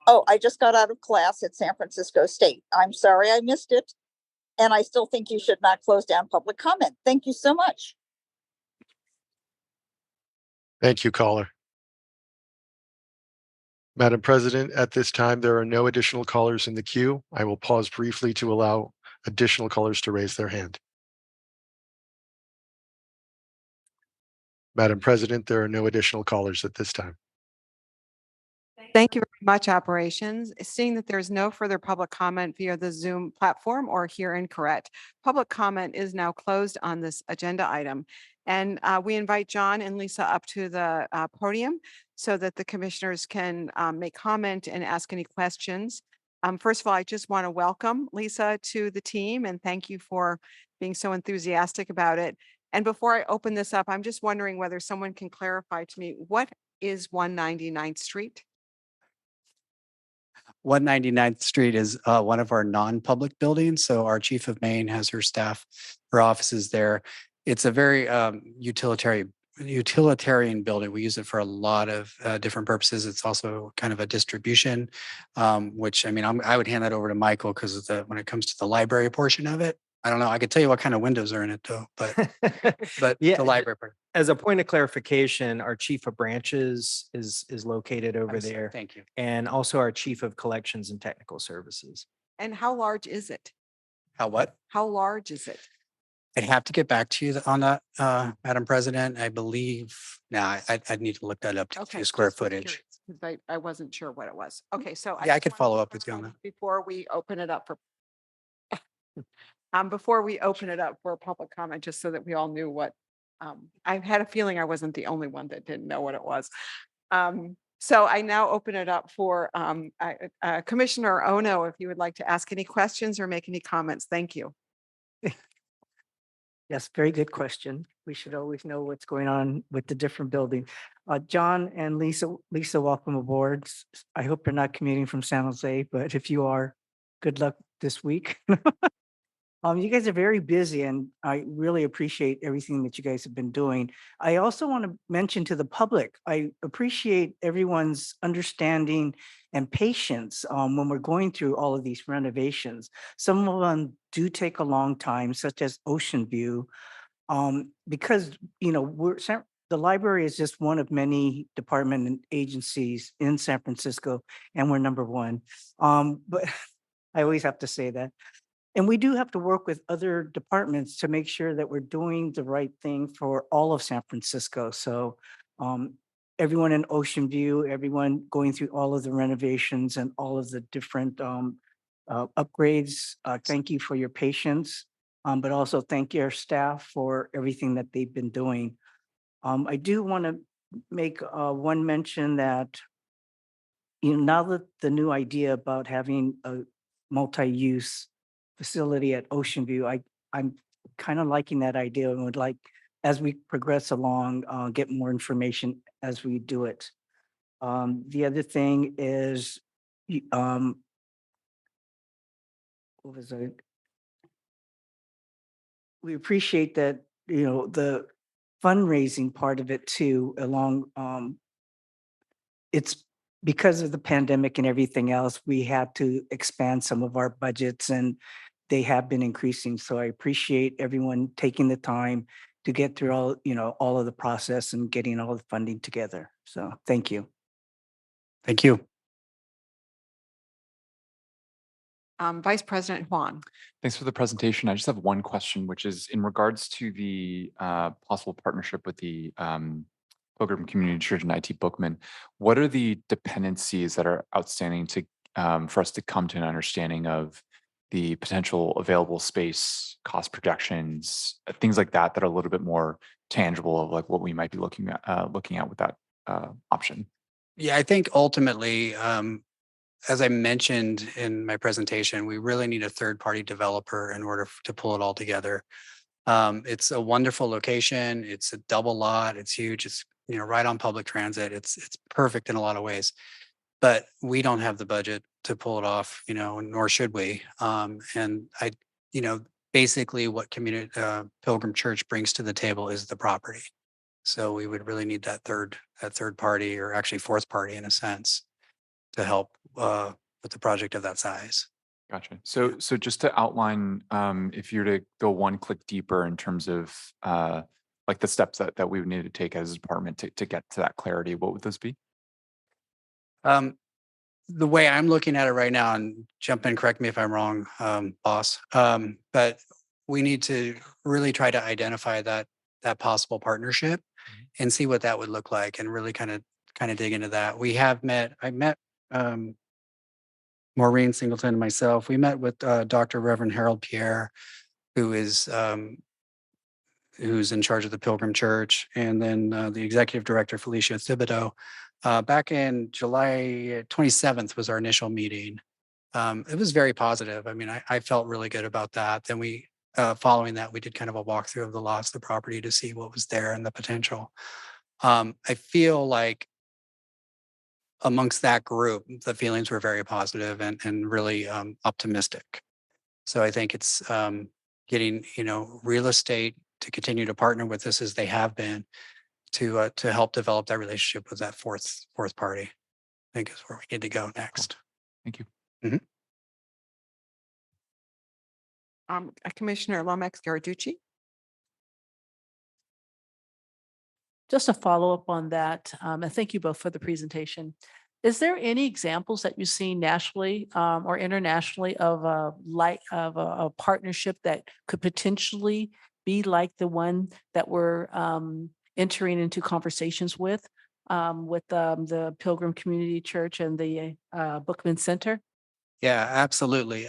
Oh, I just got out of class at San Francisco State. I'm sorry I missed it. And I still think you should not close down public comment. Thank you so much. Thank you, caller. Madam President, at this time, there are no additional callers in the queue. I will pause briefly to allow additional callers to raise their hand. Madam President, there are no additional callers at this time. Thank you very much, Operations. Seeing that there's no further public comment via the Zoom platform or here in Correct, public comment is now closed on this agenda item. And we invite John and Lisa up to the podium so that the commissioners can make comment and ask any questions. First of all, I just want to welcome Lisa to the team and thank you for being so enthusiastic about it. And before I open this up, I'm just wondering whether someone can clarify to me, what is 199th Street? 199th Street is one of our non-public buildings. So our chief of Maine has her staff, her offices there. It's a very utilitarian building. We use it for a lot of different purposes. It's also kind of a distribution, which I mean, I would hand that over to Michael because when it comes to the library portion of it, I don't know. I could tell you what kind of windows are in it though, but Yeah, the library part. as a point of clarification, our chief of branches is located over I'm sorry, there. Thank you. And also our chief of collections and technical services. And how large is it? How what? How large is it? I'd have to get back to you on that, Madam President. I believe, I'd need to look that up to give you square just was footage. curious, 'cause I wasn't sure what it was. Okay, so. Yeah, I just could wanna follow up with you on clarify that. Before we open it up for. Before we open it up for public comment, just so that we all knew what, I had a feeling I wasn't the only one that didn't know what it was. So I now open it up for Commissioner Ono, if you would like to ask any questions or make any comments. Thank you. Yes, very good question. We should always know what's going on with the different buildings. John and Lisa, welcome aboard. I hope you're not commuting from San Jose, but if you are, good luck this week. You guys are very busy and I really appreciate everything that you guys have been doing. I also want to mention to the public, I appreciate everyone's understanding and patience when we're going through all of these renovations. Some of them do take a long time, such as Ocean View, because, the library is just one of many department and agencies in San Francisco, and we're number one. But I always have to say that. And we do have to work with other departments to make sure that we're doing the right thing for all of San Francisco. So everyone in Ocean View, everyone going through all of the renovations and all of the different upgrades, thank you for your patience. But also thank your staff for everything that they've been doing. I do want to make one mention that now that the new idea about having a multi-use facility at Ocean View, I'm kind of liking that idea and would like, as we progress along, get more information as we do it. The other thing is, what was it? We appreciate that, the fundraising part of it too, along, it's because of the pandemic and everything else, we had to expand some of our budgets and they have been increasing. So I appreciate everyone taking the time to get through all of the process and getting all the funding together. So thank you. Thank you. Vice President Huang. Thanks for the presentation. I just have one question, which is in regards to the possible partnership with the Pilgrim Community Church and IT Bookman. What are the dependencies that are outstanding to for us to come to an understanding of the potential available space, cost projections, things like that that are a little bit more tangible of like what we might be looking at with that option? Yeah, I think ultimately, as I mentioned in my presentation, we really need a third-party developer in order to pull it all together. It's a wonderful location. It's a double lot. It's huge. It's right on public transit. It's perfect in a lot of ways, but we don't have the budget to pull it off. Nor should we. And basically, what community Pilgrim Church brings to the table is the property. So we would really need that third party, or actually fourth party in a sense, to help with the project of that size. Gotcha. So just to outline, if you're to go one click deeper in terms of like the steps that we would need to take as a department to get to that clarity, what would those be? The way I'm looking at it right now, and jump in, correct me if I'm wrong, boss, but we need to really try to identify that possible partnership and see what that would look like, and really kind of dig into that. I met Maureen Singleton and myself. We met with Dr. Reverend Harold Pierre, who's in charge of the Pilgrim Church, and then the executive director, Felicia Thibodeau. Back in July 27th was our initial meeting. It was very positive. I mean, I felt really good about that. Then following that, we did kind of a walkthrough of the lots, the property, to see what was there and the potential. I feel like amongst that group, the feelings were very positive and really optimistic. So I think it's getting real estate to continue to partner with us as they have been to help develop that relationship with that fourth party. I think is where we need to go next. Thank you. Mm-hmm. Commissioner Lomax Garaducci. Just a follow-up on that, and thank you both for the presentation. Is there any examples that you see nationally or internationally of a partnership that could potentially be like the one that we're entering into conversations with the Pilgrim Community Church and the Bookman Center? Yeah, absolutely.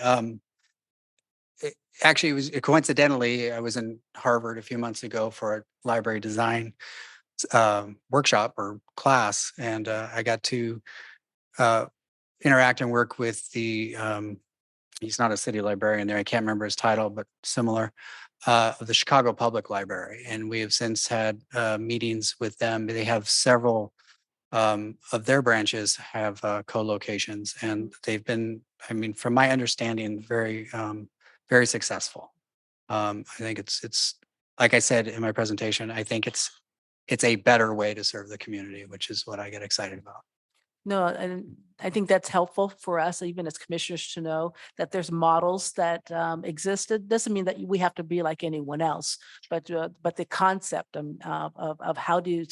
Actually, it was coincidentally, I was in Harvard a few months ago for a library design workshop or class, and I got to interact and work with the he's not a city librarian there. I can't remember his title, but similar, of the Chicago Public Library. And we have since had meetings with them. They have several of their branches have co-locations, and they've been, I mean, from my understanding, very successful. I think it's like I said in my presentation, I think it's a better way to serve the community, which is what I get excited about. No, and I think that's helpful for us, even as commissioners, to know that there's models that existed. Doesn't mean that we have to be like anyone else, but the concept of how do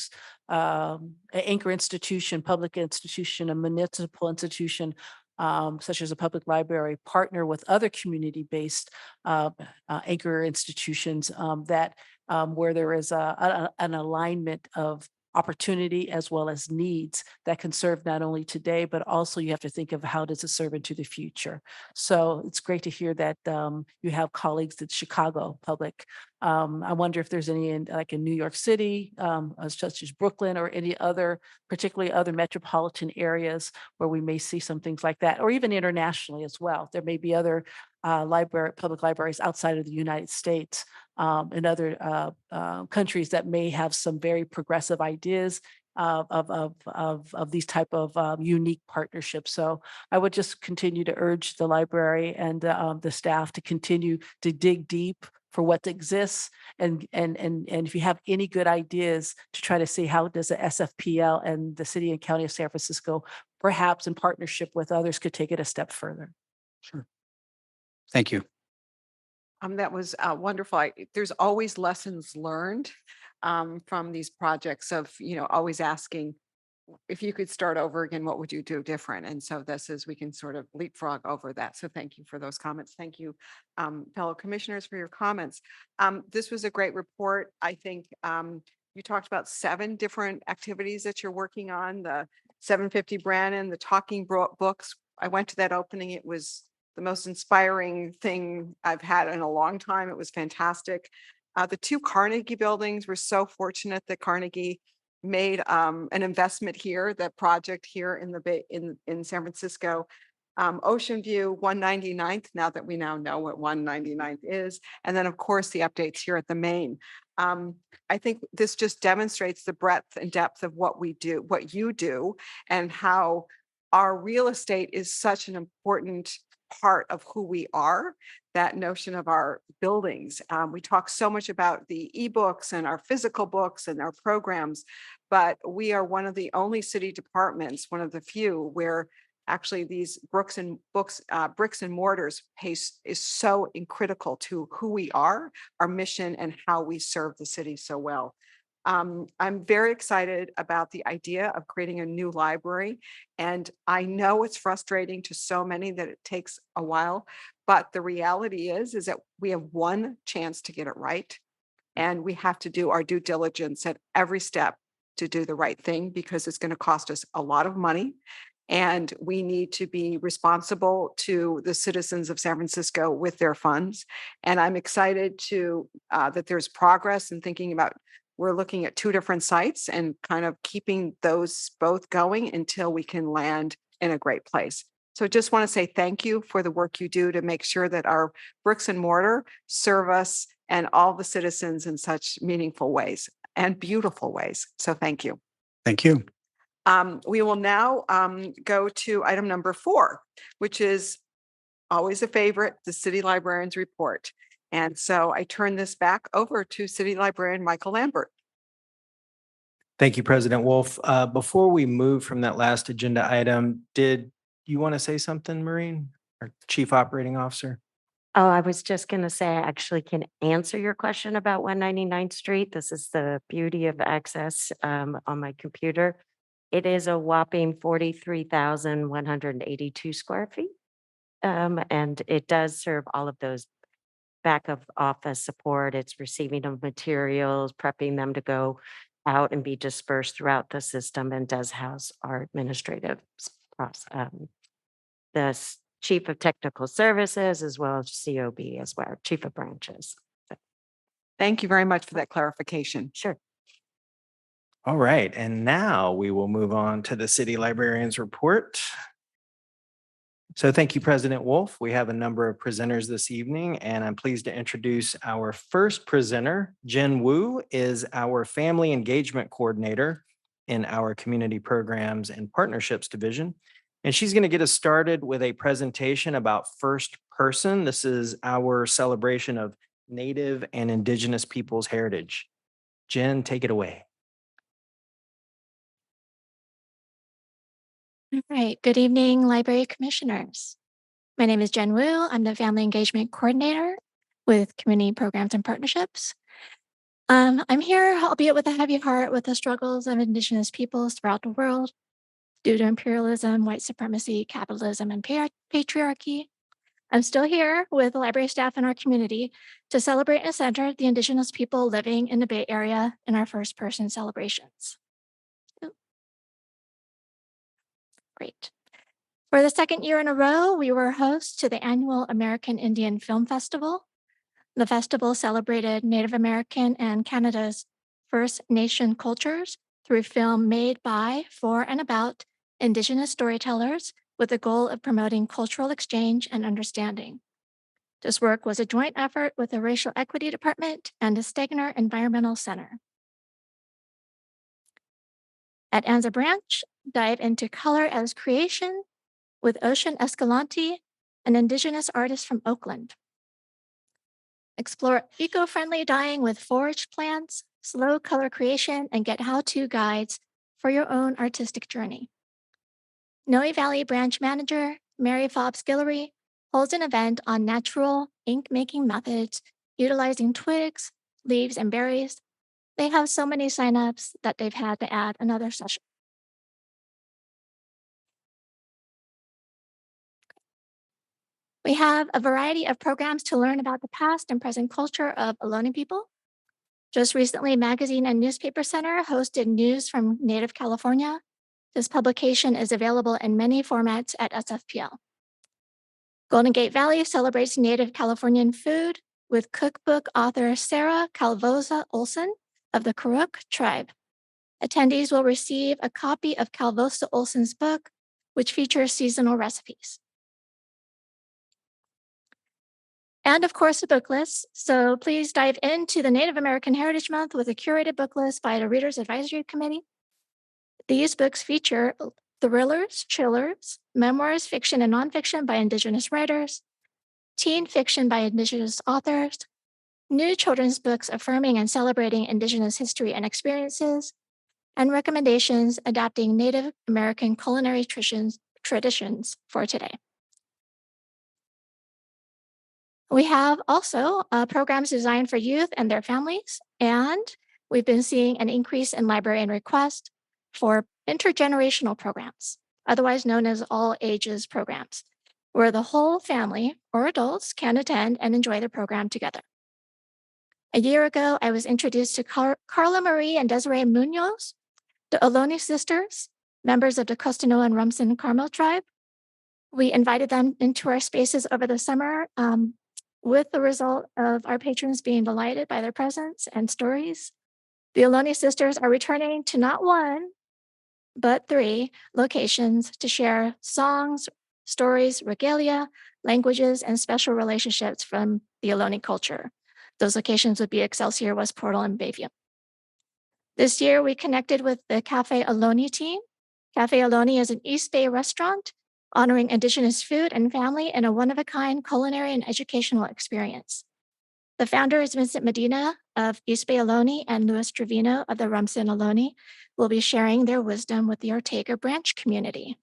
an anchor institution, public institution, a municipal institution, such as a public library, partner with other community-based anchor institutions that where there is an alignment of opportunity as well as needs that can serve not only today, but also you have to think of how does it serve into the future. So it's great to hear that you have colleagues at Chicago Public. I wonder if there's any like in New York City, such as Brooklyn, or any other, particularly other metropolitan areas where we may see some things like that, or even internationally as well. There may be other public libraries outside of the United States and other countries that may have some very progressive ideas of these type of unique partnerships. So I would just continue to urge the library and the staff to continue to dig deep for what exists, and if you have any good ideas to try to see how does the SFPL and the city and county of San Francisco, perhaps in partnership with others, could take it a step further. Sure. Thank you. That was wonderful. There's always lessons learned from these projects of, always asking, if you could start over again, what would you do different? And so this is, we can sort of leapfrog over that. So thank you for those comments. Thank you, fellow commissioners, for your comments. This was a great report. I think you talked about 7 different activities that you're working on, the 750 Brannan, the talking books. I went to that opening. It was the most inspiring thing I've had in a long time. It was fantastic. The 2 Carnegie buildings, we're so fortunate that Carnegie made an investment here, that project here in the Bay, in San Francisco. Ocean View, 199th, now that we now know what 199th is. And then of course the updates here at the Main. I think this just demonstrates the breadth and depth of what we do, what you do, and how our real estate is such an important part of who we are, that notion of our buildings. We talk so much about the ebooks and our physical books and our programs, but we are one of the only city departments, one of the few, where actually these bricks and mortars pace is so critical to who we are, our mission, and how we serve the city so well. I'm very excited about the idea of creating a new library. And I know it's frustrating to so many that it takes a while, but the reality is that we have one chance to get it right. And we have to do our due diligence at every step to do the right thing, because it's going to cost us a lot of money. And we need to be responsible to the citizens of San Francisco with their funds. And I'm excited to that there's progress in thinking about, we're looking at 2 different sites and kind of keeping those both going until we can land in a great place. So just want to say thank you for the work you do to make sure that our bricks and mortar serve us and all the citizens in such meaningful ways and beautiful ways. So thank you. Thank you. We will now go to item number 4, which is always a favorite, the city librarian's report. And so I turn this back over to City Librarian Michael Lambert. Thank you, President Wolf. Before we move from that last agenda item, did you want to say something, Maureen, our Chief Operating Officer? Oh, I was just going to say, I actually can answer your question about 199th Street. This is the beauty of access on my computer. It is a whopping 43,182 square feet. And it does serve all of those back of office support. It's receiving of materials, prepping them to go out and be dispersed throughout the system, and does house our administrative the Chief of Technical Services, as well as COB as well, Chief of Branches. Thank you very much for that clarification. Sure. All right, and now we will move on to the city librarian's report. So thank you, President Wolf. We have a number of presenters this evening, and I'm pleased to introduce our first presenter. Jen Wu is our Family Engagement Coordinator in our Community Programs and Partnerships Division. And she's going to get us started with a presentation about First Person. This is our celebration of Native and Indigenous peoples' heritage. Jen, take it away. All right. Good evening, library commissioners. My name is Jen Wu. I'm the Family Engagement Coordinator with Community Programs and Partnerships. I'm here, albeit with a heavy heart, with the struggles of Indigenous peoples throughout the world due to imperialism, white supremacy, capitalism, and patriarchy. I'm still here with the library staff in our community to celebrate and center the Indigenous people living in the Bay Area in our first person celebrations. Great. For the second year in a row, we were hosts to the annual American Indian Film Festival. The festival celebrated Native American and Canada's First Nation cultures through film made by, for, and about Indigenous storytellers with the goal of promoting cultural exchange and understanding. This work was a joint effort with the Racial Equity Department and the Stegner Environmental Center. At Anza Branch, dive into color as creation with Ocean Escalante, an Indigenous artist from Oakland. Explore eco-friendly dyeing with foraged plants, slow color creation, and get how-to guides for your own artistic journey. Noe Valley Branch Manager Mary Fobbs Guillory holds an event on natural ink-making methods utilizing twigs, leaves, and berries. They have so many signups that they've had to add another session. We have a variety of programs to learn about the past and present culture of Ohlone people. Just recently, Magazine and Newspaper Center hosted News from Native California. This publication is available in many formats at SFPL. Golden Gate Valley celebrates Native Californian food with cookbook author Sarah Calvosa Olson of the Karuk tribe. Attendees will receive a copy of Calvosa Olson's book, which features seasonal recipes. And of course, a book list. So please dive into the Native American Heritage Month with a curated book list by the Reader's Advisory Committee. These books feature thrillers, chillers, memoirs, fiction, and nonfiction by Indigenous writers, teen fiction by Indigenous authors, new children's books affirming and celebrating Indigenous history and experiences, and recommendations adapting Native American culinary traditions for today. We have also programs designed for youth and their families, and we've been seeing an increase in librarian requests for intergenerational programs, otherwise known as all ages programs, where the whole family or adults can attend and enjoy the program together. A year ago, I was introduced to Carla Marie and Desiree Munoz, the Ohlone sisters, members of the Costanoa and Rumsen Carmel tribe. We invited them into our spaces over the summer with the result of our patrons being delighted by their presence and stories. The Ohlone sisters are returning to not one, but 3 locations to share songs, stories, regalia, languages, and special relationships from the Ohlone culture. Those locations would be Excelsior, West Portal, and Bayview. This year, we connected with the Cafe Ohlone team. Cafe Ohlone is an East Bay restaurant honoring Indigenous food and family in a one-of-a-kind culinary and educational experience. The founder is Vincent Medina of East Bay Ohlone, and Louis Trevino of the Rumsen Ohlone will be sharing their wisdom with the Ortega Branch community.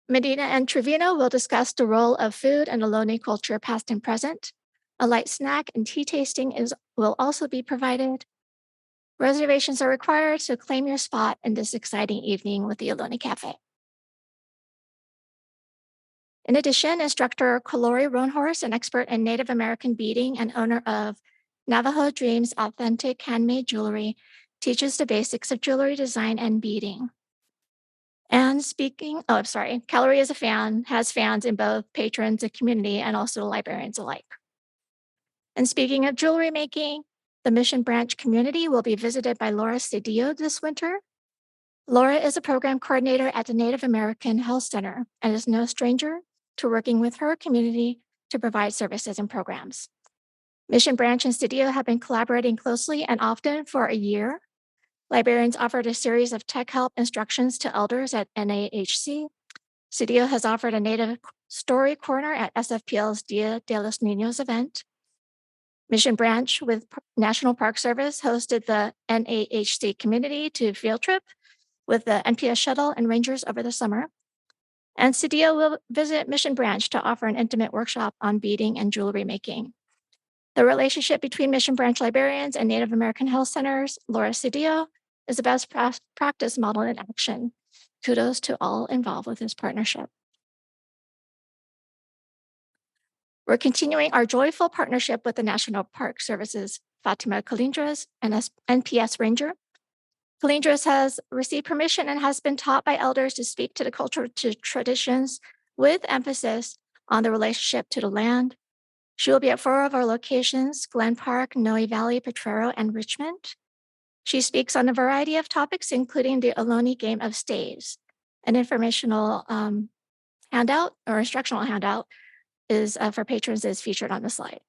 Medina and Trevino will discuss the role of food and Ohlone culture past and present. A light snack and tea tasting will also be provided. Reservations are required, so claim your spot in this exciting evening with the Ohlone Cafe. In addition, instructor Kalori Roanhorse, an expert in Native American beading and owner of Navajo Dreams Authentic Handmade Jewelry, teaches the basics of jewelry design and beading. And Kalori is a fan, has fans in both patrons, the community, and also librarians alike. And speaking of jewelry making, the Mission Branch community will be visited by Laura Cedillo this winter. Laura is a program coordinator at the Native American Health Center and is no stranger to working with her community to provide services and programs. Mission Branch and Studio have been collaborating closely and often for a year. Librarians offered a series of tech help instructions to elders at NAHC. Studio has offered a Native Story Corner at SFPL's Dia de los Niños event. Mission Branch with National Park Service hosted the NAHC community to field trip with the NPS shuttle and rangers over the summer. And Studio will visit Mission Branch to offer an intimate workshop on beading and jewelry making. The relationship between Mission Branch librarians and Native American health centers, Laura Studio, is a best practice model in action. Kudos to all involved with this partnership. We're continuing our joyful partnership with the National Park Service's Fatima Calindras and NPS Ranger. Calindras has received permission and has been taught by elders to speak to the cultural traditions with emphasis on the relationship to the land. She will be at 4 of our locations, Glen Park, Noe Valley, Potrero, and Richmond. She speaks on a variety of topics, including the Ohlone game of staves. An informational handout or instructional handout is for patrons is featured on the slide.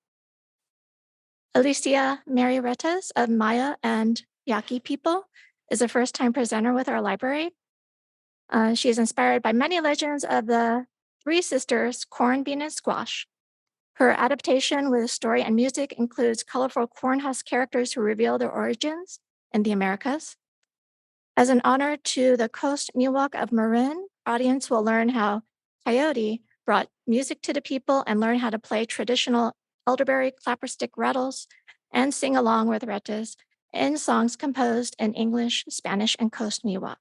Alicia Mary Retas of Maya and Yaqui people is a first-time presenter with our library. She is inspired by many legends of the three sisters, corn, bean, and squash. Her adaptation with story and music includes colorful corn husk characters who reveal their origins in the Americas. As an honor to the Coast Miwok of Marin, audience will learn how Coyote brought music to the people and learn how to play traditional elderberry clapperstick rattles and sing along with retas in songs composed in English, Spanish, and Coast Miwok.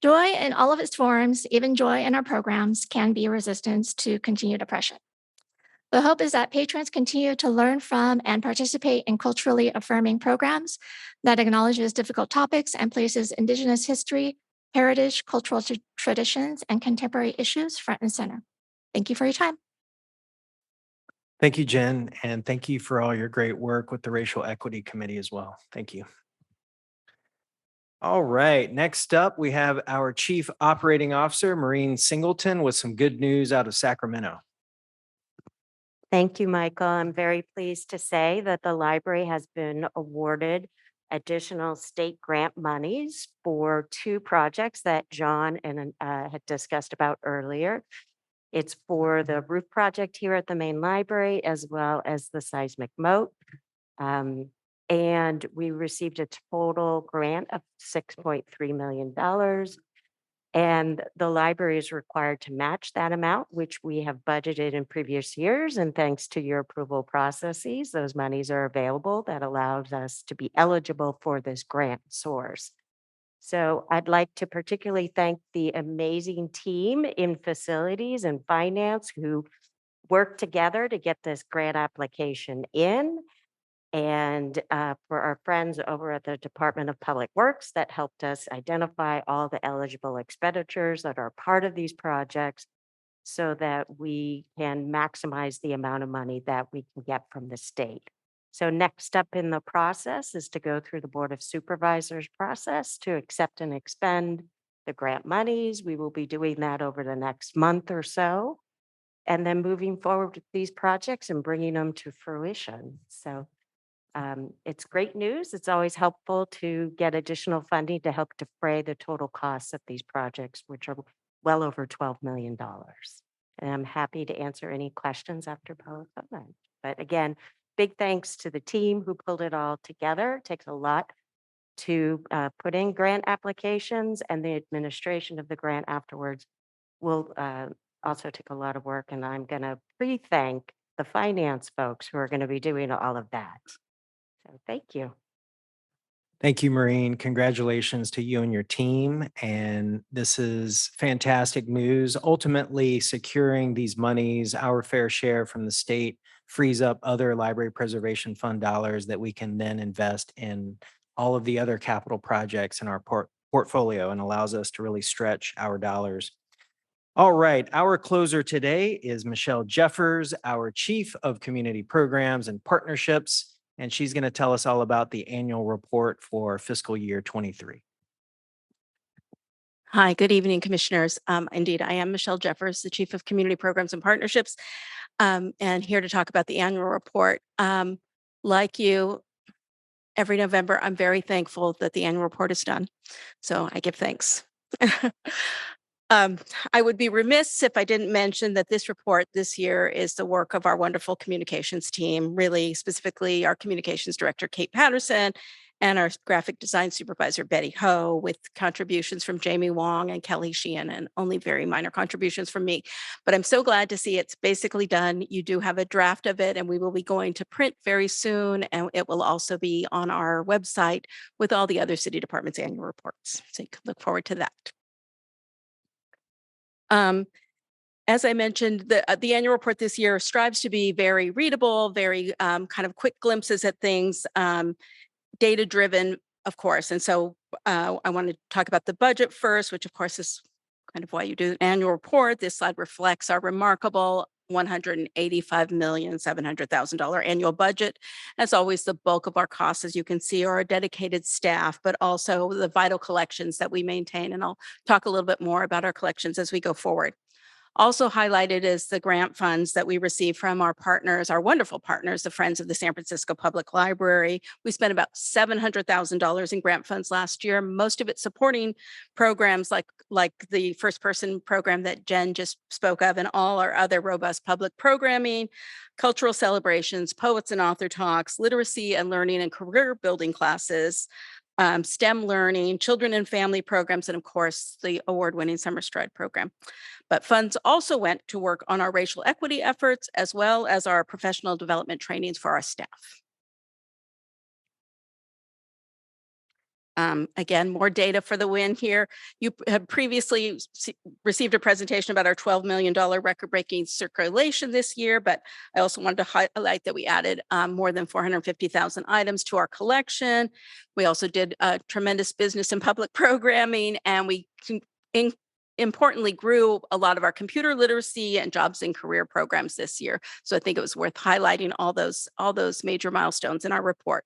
Joy in all of its forms, even joy in our programs, can be resistance to continued oppression. The hope is that patrons continue to learn from and participate in culturally affirming programs that acknowledges difficult topics and places Indigenous history, heritage, cultural traditions, and contemporary issues front and center. Thank you for your time. Thank you, Jen, and thank you for all your great work with the Racial Equity Committee as well. Thank you. All right, next up, we have our Chief Operating Officer, Maureen Singleton, with some good news out of Sacramento. Thank you, Michael. I'm very pleased to say that the library has been awarded additional state grant monies for 2 projects that John and had discussed about earlier. It's for the roof project here at the main library, as well as the seismic moat. And we received a total grant of $6.3 million. And the library is required to match that amount, which we have budgeted in previous years. And thanks to your approval processes, those monies are available. That allows us to be eligible for this grant source. So I'd like to particularly thank the amazing team in facilities and finance who worked together to get this grant application in. And for our friends over at the Department of Public Works that helped us identify all the eligible expenditures that are part of these projects so that we can maximize the amount of money that we can get from the state. So next step in the process is to go through the Board of Supervisors process to accept and expend the grant monies. We will be doing that over the next month or so, and then moving forward with these projects and bringing them to fruition. So it's great news. It's always helpful to get additional funding to help defray the total costs of these projects, which are well over $12 million. And I'm happy to answer any questions after public comment. But again, big thanks to the team who pulled it all together. It takes a lot to put in grant applications, and the administration of the grant afterwards will also take a lot of work. And I'm going to pre-thank the finance folks who are going to be doing all of that. So thank you. Thank you, Maureen. Congratulations to you and your team. And this is fantastic news. Ultimately, securing these monies, our fair share from the state, frees up other library preservation fund dollars that we can then invest in all of the other capital projects in our portfolio and allows us to really stretch our dollars. All right, our closer today is Michelle Jeffers, our Chief of Community Programs and Partnerships. and she's going to tell us all about the annual report for fiscal year 23. Hi, good evening, commissioners. Indeed, I am Michelle Jeffers, the Chief of Community Programs and Partnerships, and here to talk about the annual report. Like you, every November, I'm very thankful that the annual report is done. So I give thanks. I would be remiss if I didn't mention that this report this year is the work of our wonderful communications team, really specifically our communications director, Kate Patterson, and our graphic design supervisor, Betty Ho, with contributions from Jamie Wong and Kelly Sheehan, and only very minor contributions from me. But I'm so glad to see it's basically done. You do have a draft of it, and we will be going to print very soon, and it will also be on our website with all the other city departments' annual reports. So you can look forward to that. As I mentioned, the annual report this year strives to be very readable, very kind of quick glimpses at things, data driven, of course. And so I want to talk about the budget first, which of course is kind of why you do an annual report. This slide reflects our remarkable $185,700,000 annual budget. As always, the bulk of our costs, as you can see, are our dedicated staff, but also the vital collections that we maintain. And I'll talk a little bit more about our collections as we go forward. Also highlighted is the grant funds that we receive from our partners, our wonderful partners, the Friends of the San Francisco Public Library. We spent about $700,000 in grant funds last year, most of it supporting programs like the First Person program that Jen just spoke of, and all our other robust public programming, cultural celebrations, poets and author talks, literacy and learning and career building classes, STEM learning, children and family programs, and of course, the award-winning Summer Stride program. But funds also went to work on our racial equity efforts, as well as our professional development trainings for our staff. Again, more data for the win here. You have previously received a presentation about our $12 million record-breaking circulation this year, but I also wanted to highlight that we added more than 450,000 items to our collection. We also did tremendous business and public programming, and we importantly grew a lot of our computer literacy and jobs and career programs this year. So I think it was worth highlighting all those major milestones in our report.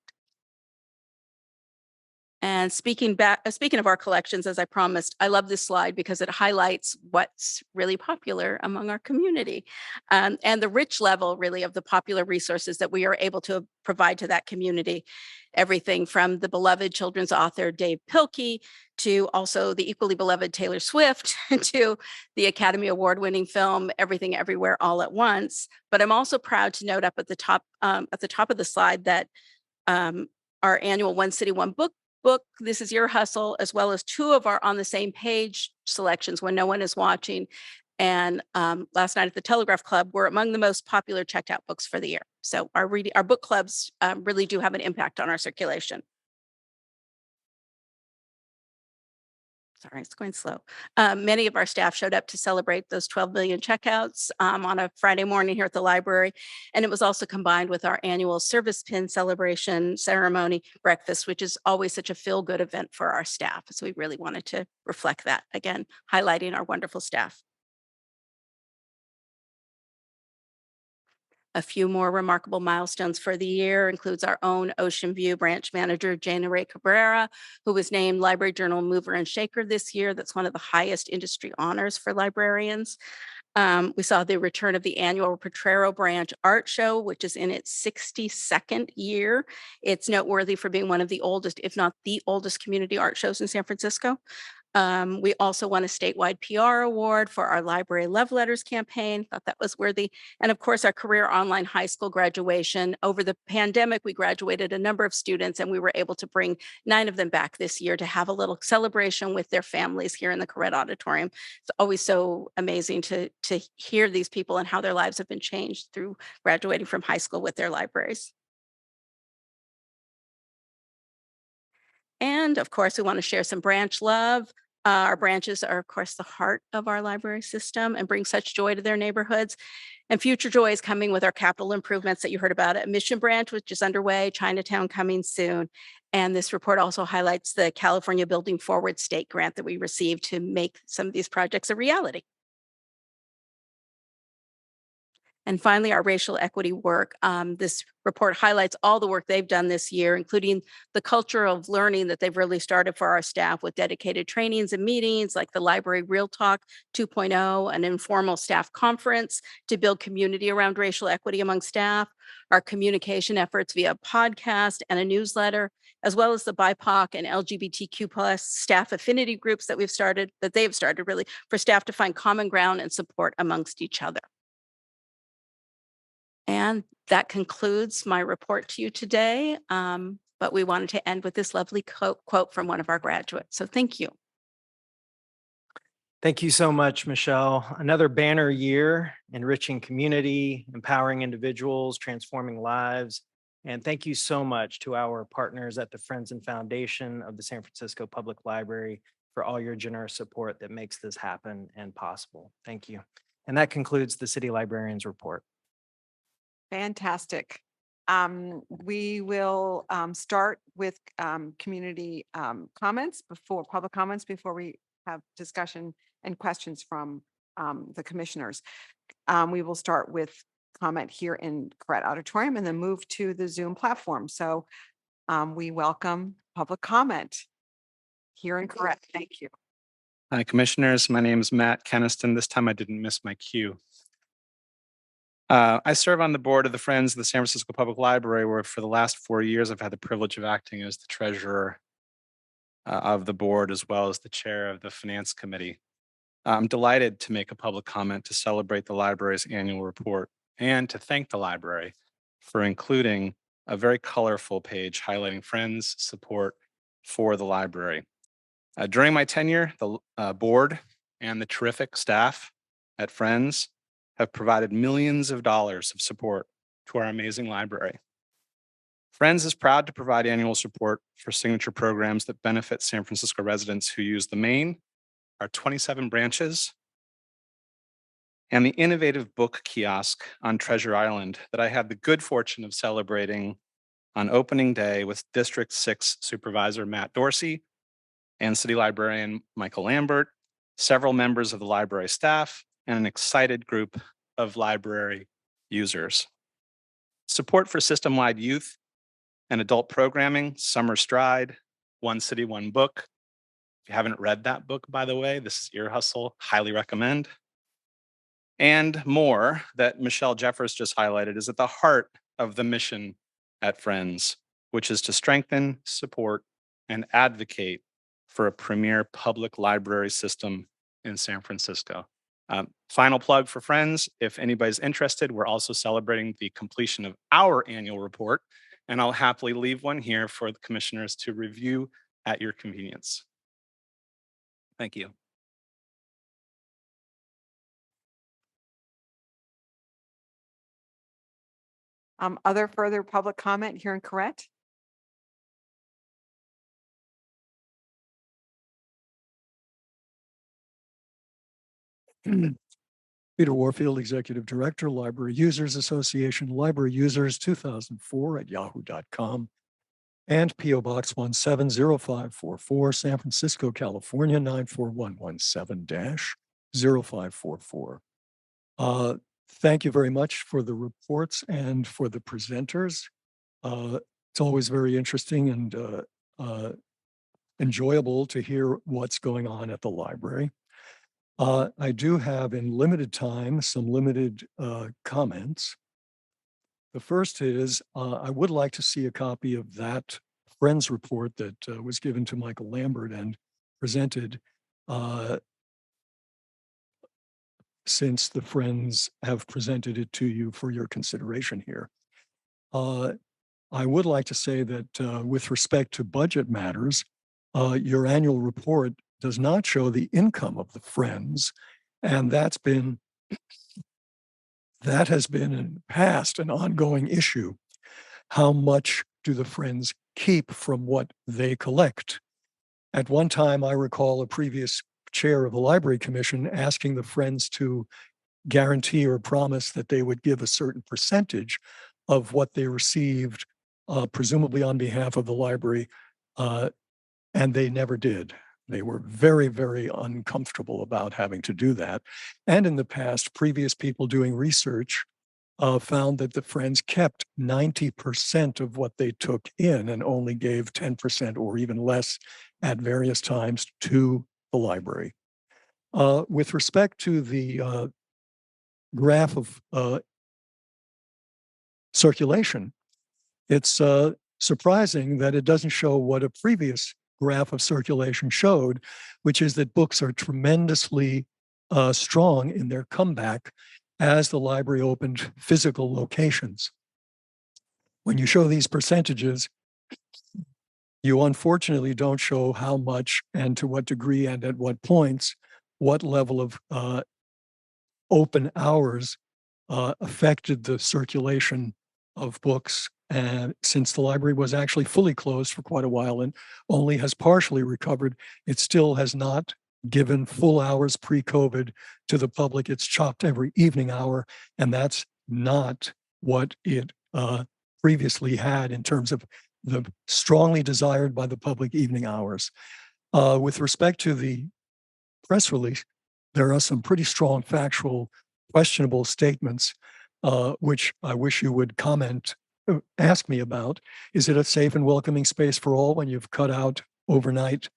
And speaking of our collections, as I promised, I love this slide because it highlights what's really popular among our community, and the rich level really of the popular resources that we are able to provide to that community. Everything from the beloved children's author Dave Pilkey to also the equally beloved Taylor Swift to the Academy Award-winning film Everything Everywhere All at Once. But I'm also proud to note up at the top of the slide that our annual One City, One Book, This Is Your Hustle, as well as two of our On the Same Page selections when no one is watching, and last night at the Telegraph Club, were among the most popular checked out books for the year. So our book clubs really do have an impact on our circulation. Sorry, it's going slow. Many of our staff showed up to celebrate those 12 million checkouts on a Friday morning here at the library. And it was also combined with our annual service pin celebration ceremony breakfast, which is always such a feel-good event for our staff. So we really wanted to reflect that, again, highlighting our wonderful staff. A few more remarkable milestones for the year includes our own Ocean View branch manager, Jana Ray Cabrera, who was named Library Journal Mover and Shaker this year. That's one of the highest industry honors for librarians. We saw the return of the annual Potrero Branch Art Show, which is in its 62nd year. It's noteworthy for being one of the oldest, if not the oldest, community art shows in San Francisco. We also won a statewide PR award for our Library Love Letters campaign. Thought that was worthy. And of course, our career online high school graduation. Over the pandemic, we graduated a number of students, and we were able to bring 9 of them back this year to have a little celebration with their families here in the Corrett Auditorium. It's always so amazing to hear these people and how their lives have been changed through graduating from high school with their libraries. And of course, we want to share some branch love. Our branches are, of course, the heart of our library system and bring such joy to their neighborhoods. And future joy is coming with our capital improvements that you heard about at Mission Branch, which is underway, Chinatown coming soon. And this report also highlights the California Building Forward State grant that we received to make some of these projects a reality. And finally, our racial equity work. This report highlights all the work they've done this year, including the culture of learning that they've really started for our staff with dedicated trainings and meetings like the Library Real Talk 2.0, an informal staff conference to build community around racial equity among staff, our communication efforts via podcast and a newsletter, as well as the BIPOC and LGBTQ plus staff affinity groups that they've started really for staff to find common ground and support amongst each other. And that concludes my report to you today. But we wanted to end with this lovely quote from one of our graduates. So thank you. Thank you so much, Michelle. Another banner year, enriching community, empowering individuals, transforming lives. And thank you so much to our partners at the Friends and Foundation of the San Francisco Public Library for all your generous support that makes this happen and possible. Thank you. And that concludes the City Librarian's report. Fantastic. We will start with community comments public comments before we have discussion and questions from the commissioners. We will start with comment here in Correct Auditorium and then move to the Zoom platform. So we welcome public comment here in Correct. Thank you. Hi, commissioners. My name is Matt Keniston. This time I didn't miss my cue. I serve on the board of the Friends of the San Francisco Public Library, where for the last 4 years, I've had the privilege of acting as the treasurer of the board, as well as the chair of the finance committee. I'm delighted to make a public comment to celebrate the library's annual report and to thank the library for including a very colorful page highlighting Friends' support for the library. During my tenure, the board and the terrific staff at Friends have provided millions of dollars of support to our amazing library. Friends is proud to provide annual support for signature programs that benefit San Francisco residents who use the main, our 27 branches, and the innovative book kiosk on Treasure Island that I had the good fortune of celebrating on opening day with District 6 Supervisor Matt Dorsey and City Librarian Michael Lambert, several members of the library staff, and an excited group of library users. Support for system-wide youth and adult programming, Summer Stride, One City, One Book. If you haven't read that book, by the way, this is Ear Hustle, highly recommend. And more that Michelle Jeffers just highlighted is at the heart of the mission at Friends, which is to strengthen, support, and advocate for a premier public library system in San Francisco. Final plug for Friends, if anybody's interested, we're also celebrating the completion of our annual report, and I'll happily leave one here for the commissioners to review at your convenience. Thank you. Other further public comment here in Correct? Peter Warfield, Executive Director, Library Users Association, Library Users 2004 at yahoo.com, and PO Box 170544, San Francisco, California 94117-0544. Thank you very much for the reports and for the presenters. It's always very interesting and enjoyable to hear what's going on at the library. I do have in limited time some limited comments. The first is I would like to see a copy of that Friends report that was given to Michael Lambert and presented since the Friends have presented it to you for your consideration here. I would like to say that with respect to budget matters, your annual report does not show the income of the Friends, and that has been in the past an ongoing issue. How much do the Friends keep from what they collect? At one time, I recall a previous chair of the Library Commission asking the Friends to guarantee or promise that they would give a certain percentage of what they received, presumably on behalf of the library, and they never did. They were very, very uncomfortable about having to do that. And in the past, previous people doing research found that the Friends kept 90% of what they took in and only gave 10% or even less at various times to the library. With respect to the graph of circulation, it's surprising that it doesn't show what a previous graph of circulation showed, which is that books are tremendously strong in their comeback as the library opened physical locations. When you show these percentages, you unfortunately don't show how much and to what degree and at what points, what level of open hours affected the circulation of books. And since the library was actually fully closed for quite a while and only has partially recovered, it still has not given full hours pre-COVID to the public. It's chopped every evening hour, and that's not what it previously had in terms of the strongly desired by the public evening hours. With respect to the press release, there are some pretty strong factual questionable statements, which I wish you would ask me about. Is it a safe and welcoming space for all when you've cut out overnight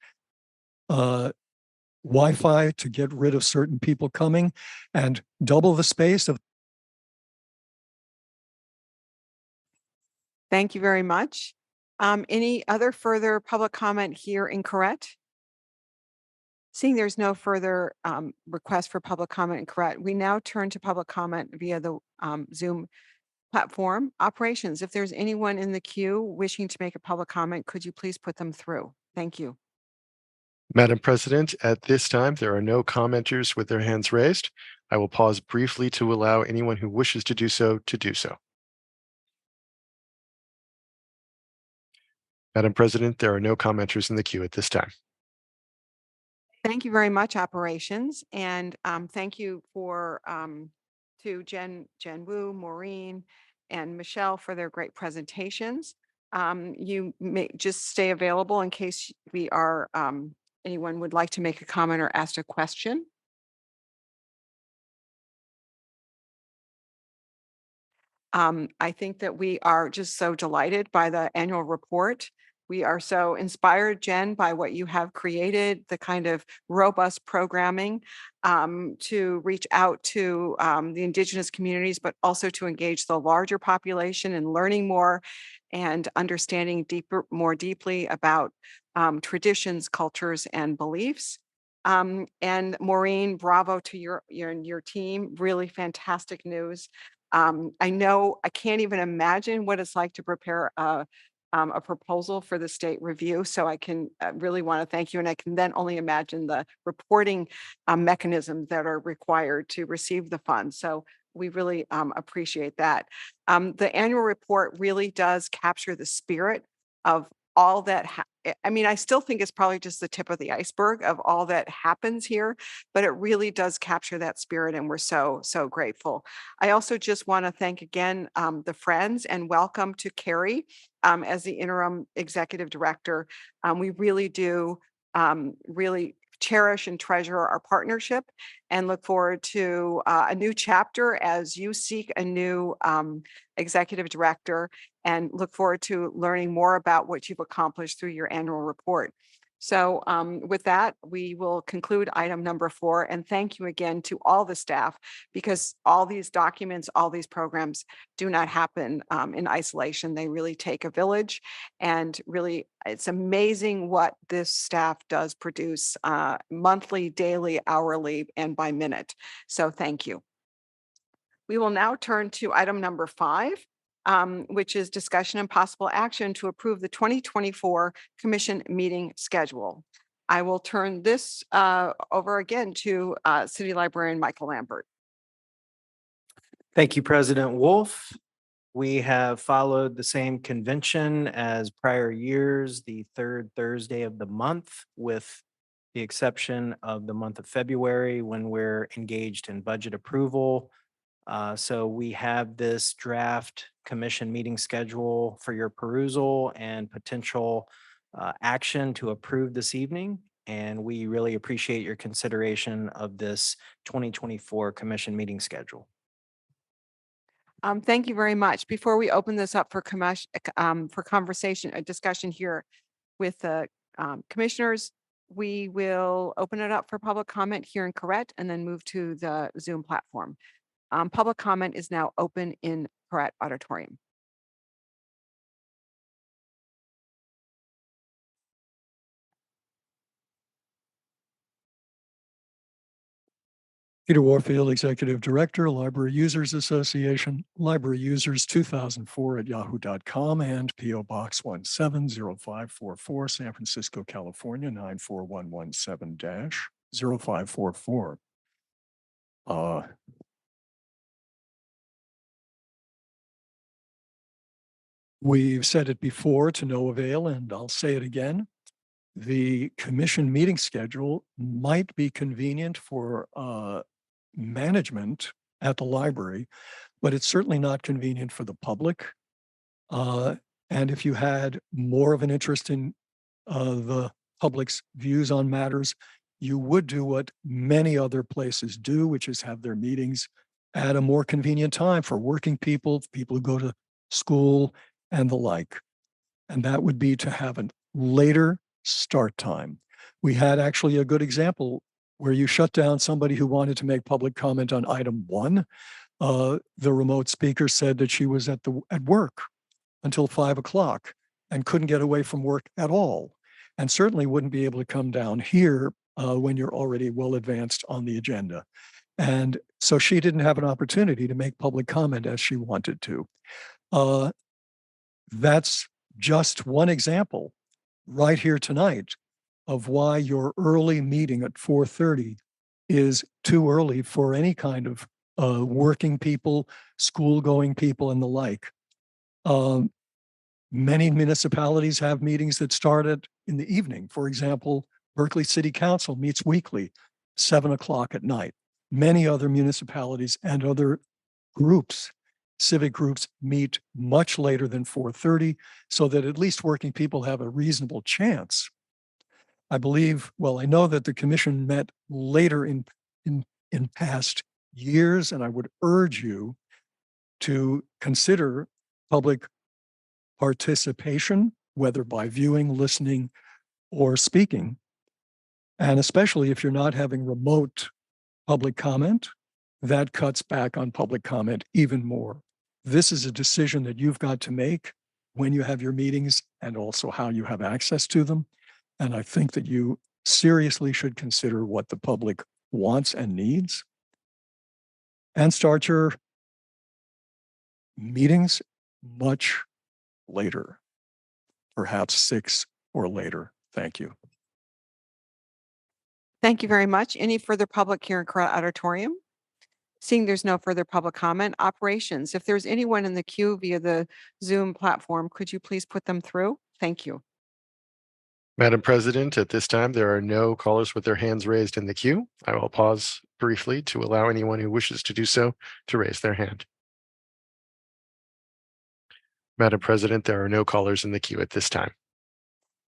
Wi-Fi to get rid of certain people coming and double the space of? Thank you very much. Any other further public comment here in Correct? Seeing there's no further request for public comment in Correct, we now turn to public comment via the Zoom platform. Operations, if there's anyone in the queue wishing to make a public comment, could you please put them through? Thank you. Madam President, at this time, there are no commenters with their hands raised. I will pause briefly to allow anyone who wishes to do so to do so. Madam President, there are no commenters in the queue at this time. Thank you very much, Operations, and thank you to Jen Wu, Maureen, and Michelle for their great presentations. You may just stay available in case anyone would like to make a comment or ask a question. I think that we are just so delighted by the annual report. We are so inspired, Jen, by what you have created, the kind of robust programming to reach out to the Indigenous communities, but also to engage the larger population in learning more and understanding more deeply about traditions, cultures, and beliefs. And Maureen, bravo to your team. Really fantastic news. I know I can't even imagine what it's like to prepare a proposal for the state review. So I can really want to thank you. And I can then only imagine the reporting mechanisms that are required to receive the funds. So we really appreciate that. The annual report really does capture the spirit of all that. I mean, I still think it's probably just the tip of the iceberg of all that happens here, but it really does capture that spirit. And we're so grateful. I also just want to thank again the Friends and welcome to Carrie as the interim executive director. We really do really cherish and treasure our partnership and look forward to a new chapter as you seek a new executive director, and look forward to learning more about what you've accomplished through your annual report. So with that, we will conclude item number 4. And thank you again to all the staff, because all these documents, all these programs do not happen in isolation. They really take a village, and really it's amazing what this staff does produce monthly, daily, hourly, and by minute. So thank you. We will now turn to item number 5. Which is discussion and possible action to approve the 2024 commission meeting schedule. I will turn this over again to City Librarian Michael Lambert. Thank you, President Wolf. We have followed the same convention as prior years, the third Thursday of the month, with the exception of the month of February when we're engaged in budget approval. So we have this draft commission meeting schedule for your perusal and potential action to approve this evening. And we really appreciate your consideration of this 2024 commission meeting schedule. Thank you very much. Before we open this up for conversation, a discussion here with the commissioners, we will open it up for public comment here in Correct and then move to the Zoom platform. Public comment is now open in Correct Auditorium. Peter Warfield, Executive Director, Library Users Association, Library Users 2004@yahoo.com, and PO Box 170544, San Francisco, California 94117-0544. We've said it before to no avail, and I'll say it again. The commission meeting schedule might be convenient for management at the library, but it's certainly not convenient for the public. And if you had more of an interest in the public's views on matters, you would do what many other places do, which is have their meetings at a more convenient time for working people, people who go to school and the like. And that would be to have a later start time. We had actually a good example where you shut down somebody who wanted to make public comment on item 1. The remote speaker said that she was at work until 5 o'clock and couldn't get away from work at all, and certainly wouldn't be able to come down here when you're already well advanced on the agenda. And so she didn't have an opportunity to make public comment as she wanted to. That's just one example right here tonight of why your early meeting at 4:30 is too early for any kind of working people, school-going people, and the like. Many municipalities have meetings that started in the evening. For example, Berkeley City Council meets weekly, 7 o'clock at night. Many other municipalities and other groups, civic groups, meet much later than 4:30, so that at least working people have a reasonable chance. I know that the commission met later in past years, and I would urge you to consider public participation, whether by viewing, listening, or speaking. And especially if you're not having remote public comment, that cuts back on public comment even more. This is a decision that you've got to make when you have your meetings and also how you have access to them. And I think that you seriously should consider what the public wants and needs and start your meetings much later, perhaps 6 or later. Thank you. Thank you very much. Any further public here in Correct Auditorium? Seeing there's no further public comment, operations. If there's anyone in the queue via the Zoom platform, could you please put them through? Thank you. Madam President, at this time, there are no callers with their hands raised in the queue. I will pause briefly to allow anyone who wishes to do so to raise their hand. Madam President, there are no callers in the queue at this time.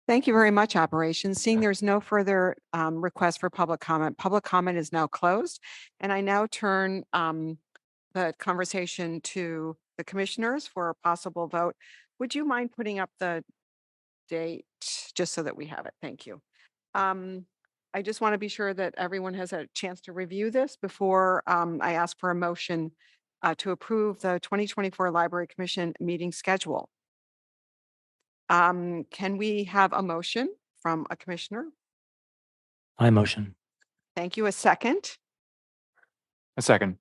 Thank you very much, operations. Seeing there's no further request for public comment is now closed. And I now turn the conversation to the commissioners for a possible vote. Would you mind putting up the date just so that we have it? Thank you. I just want to be sure that everyone has a chance to review this before I ask for a motion to approve the 2024 Library Commission meeting schedule. Can we have a motion from a commissioner? I motion. Thank you. A second? A second.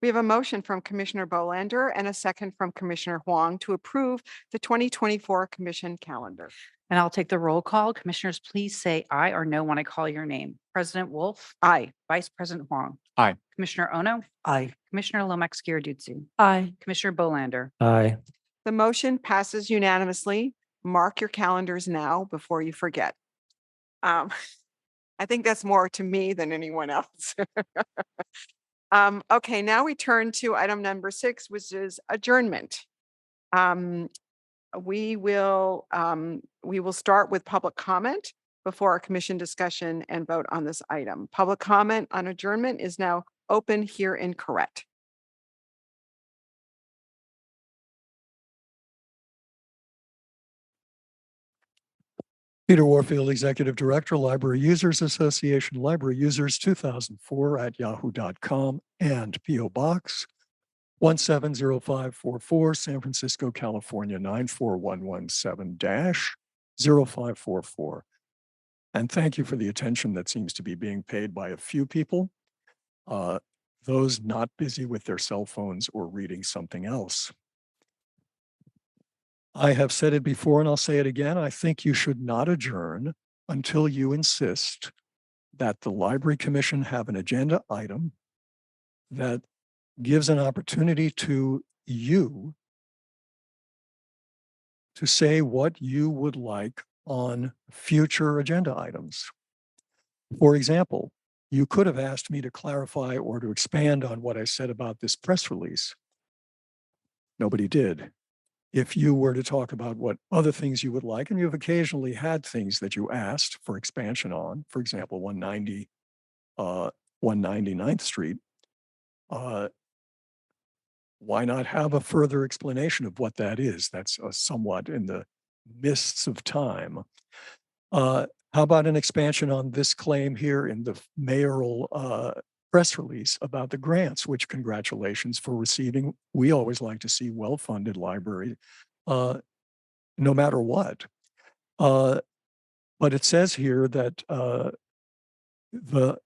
We have a motion from Commissioner Bolander and a second from Commissioner Huang to approve the 2024 commission calendar. And I'll take the roll call. Commissioners, please say aye or no when I call your name. President Wolf, Aye. Vice President Huang, Aye. Commissioner Ono, Aye. Commissioner Lomax-Giarduzzi, Aye. Commissioner Bolander. Aye. The motion passes unanimously. Mark your calendars now before you forget. I think that's more to me than anyone else. Okay, now we turn to item number 6, which is adjournment. We will start with public comment before our commission discussion and vote on this item. Public comment on adjournment is now open here in Correct. Peter Warfield, Executive Director, Library Users Association, Library Users 2004 at yahoo.com, and P.O. Box 170544, San Francisco, California 94117-0544. And thank you for the attention that seems to be being paid by a few people, those not busy with their cell phones or reading something else. I have said it before and I'll say it again. I think you should not adjourn until you insist that the Library Commission have an agenda item that gives an opportunity to you to say what you would like on future agenda items. For example, you could have asked me to clarify or to expand on what I said about this press release. Nobody did. If you were to talk about what other things you would like, and you've occasionally had things that you asked for expansion on, for example, 199th Street, why not have a further explanation of what that is? That's somewhat in the mists of time. How about an expansion on this claim here in the mayoral press release about the grants, which congratulations for receiving. We always like to see well-funded library, no matter what. But it says here that the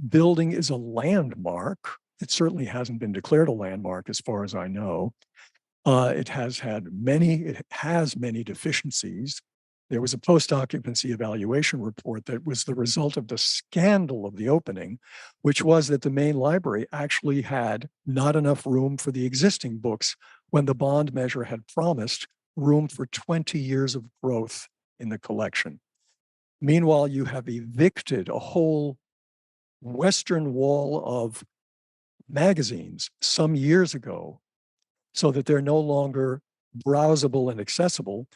building is a landmark. It certainly hasn't been declared a landmark as far as I know. It has many deficiencies. There was a post-occupancy evaluation report that was the result of the scandal of the opening, which was that the main library actually had not enough room for the existing books when the bond measure had promised room for 20 years of growth in the collection. Meanwhile, you have evicted a whole western wall of magazines some years ago so that they're no longer browsable and accessible.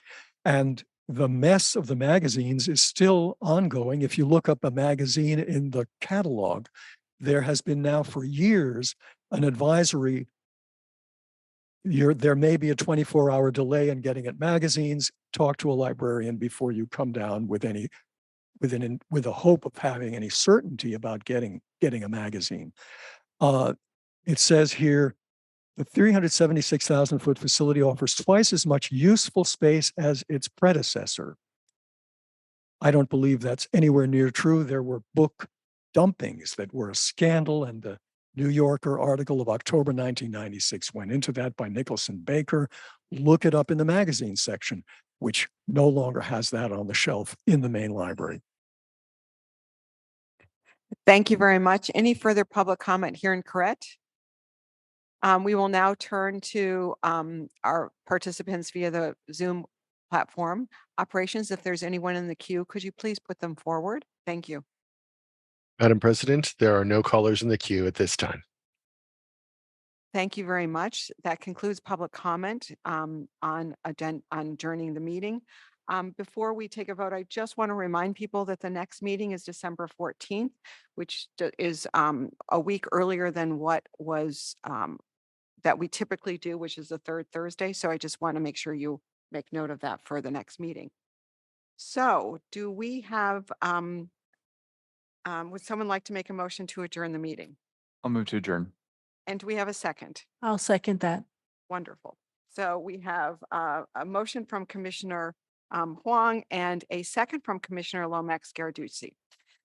And the mess of the magazines is still ongoing. If you look up a magazine in the catalog, there has been now for years an advisory. There may be a 24-hour delay in getting at magazines. Talk to a librarian before you come down with a hope of having any certainty about getting a magazine. It says here, the 376,000-foot facility offers twice as much useful space as its predecessor. I don't believe that's anywhere near true. There were book dumpings that were a scandal, and the New Yorker article of October 1996 went into that by Nicholson Baker. Look it up in the magazine section, which no longer has that on the shelf in the main library. Thank you very much. Any further public comment here in Corrette? We will now turn to our participants via the Zoom platform. Operations, if there's anyone in the queue, could you please put them forward? Thank you. Madam President, there are no callers in the queue at this time. Thank you very much. That concludes public comment on adjourning the meeting. Before we take a vote, I just want to remind people that the next meeting is December 14th, which is a week earlier than what was that we typically do, which is the third Thursday. So I just want to make sure you make note of that for the next meeting. So do we have, would someone like to make a motion to adjourn the meeting? I'll move to adjourn. And do we have a second? I'll second that. Wonderful. So we have a motion from Commissioner Huang and a second from Commissioner Lomax-Scaraduzzi.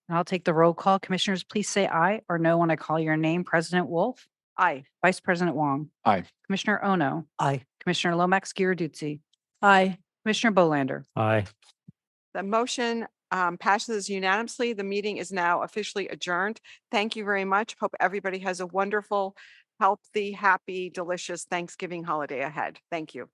And I'll take the roll call. Commissioners, please say aye or no when I call your name. President Wolf, Aye. Vice President Wong, Aye. Commissioner Ono, Aye. Commissioner Lomax-Scaraduzzi, Aye. Commissioner Bolander. Aye. The motion passes unanimously. The meeting is now officially adjourned. Thank you very much. Hope everybody has a wonderful, healthy, happy, delicious Thanksgiving holiday ahead. Thank you.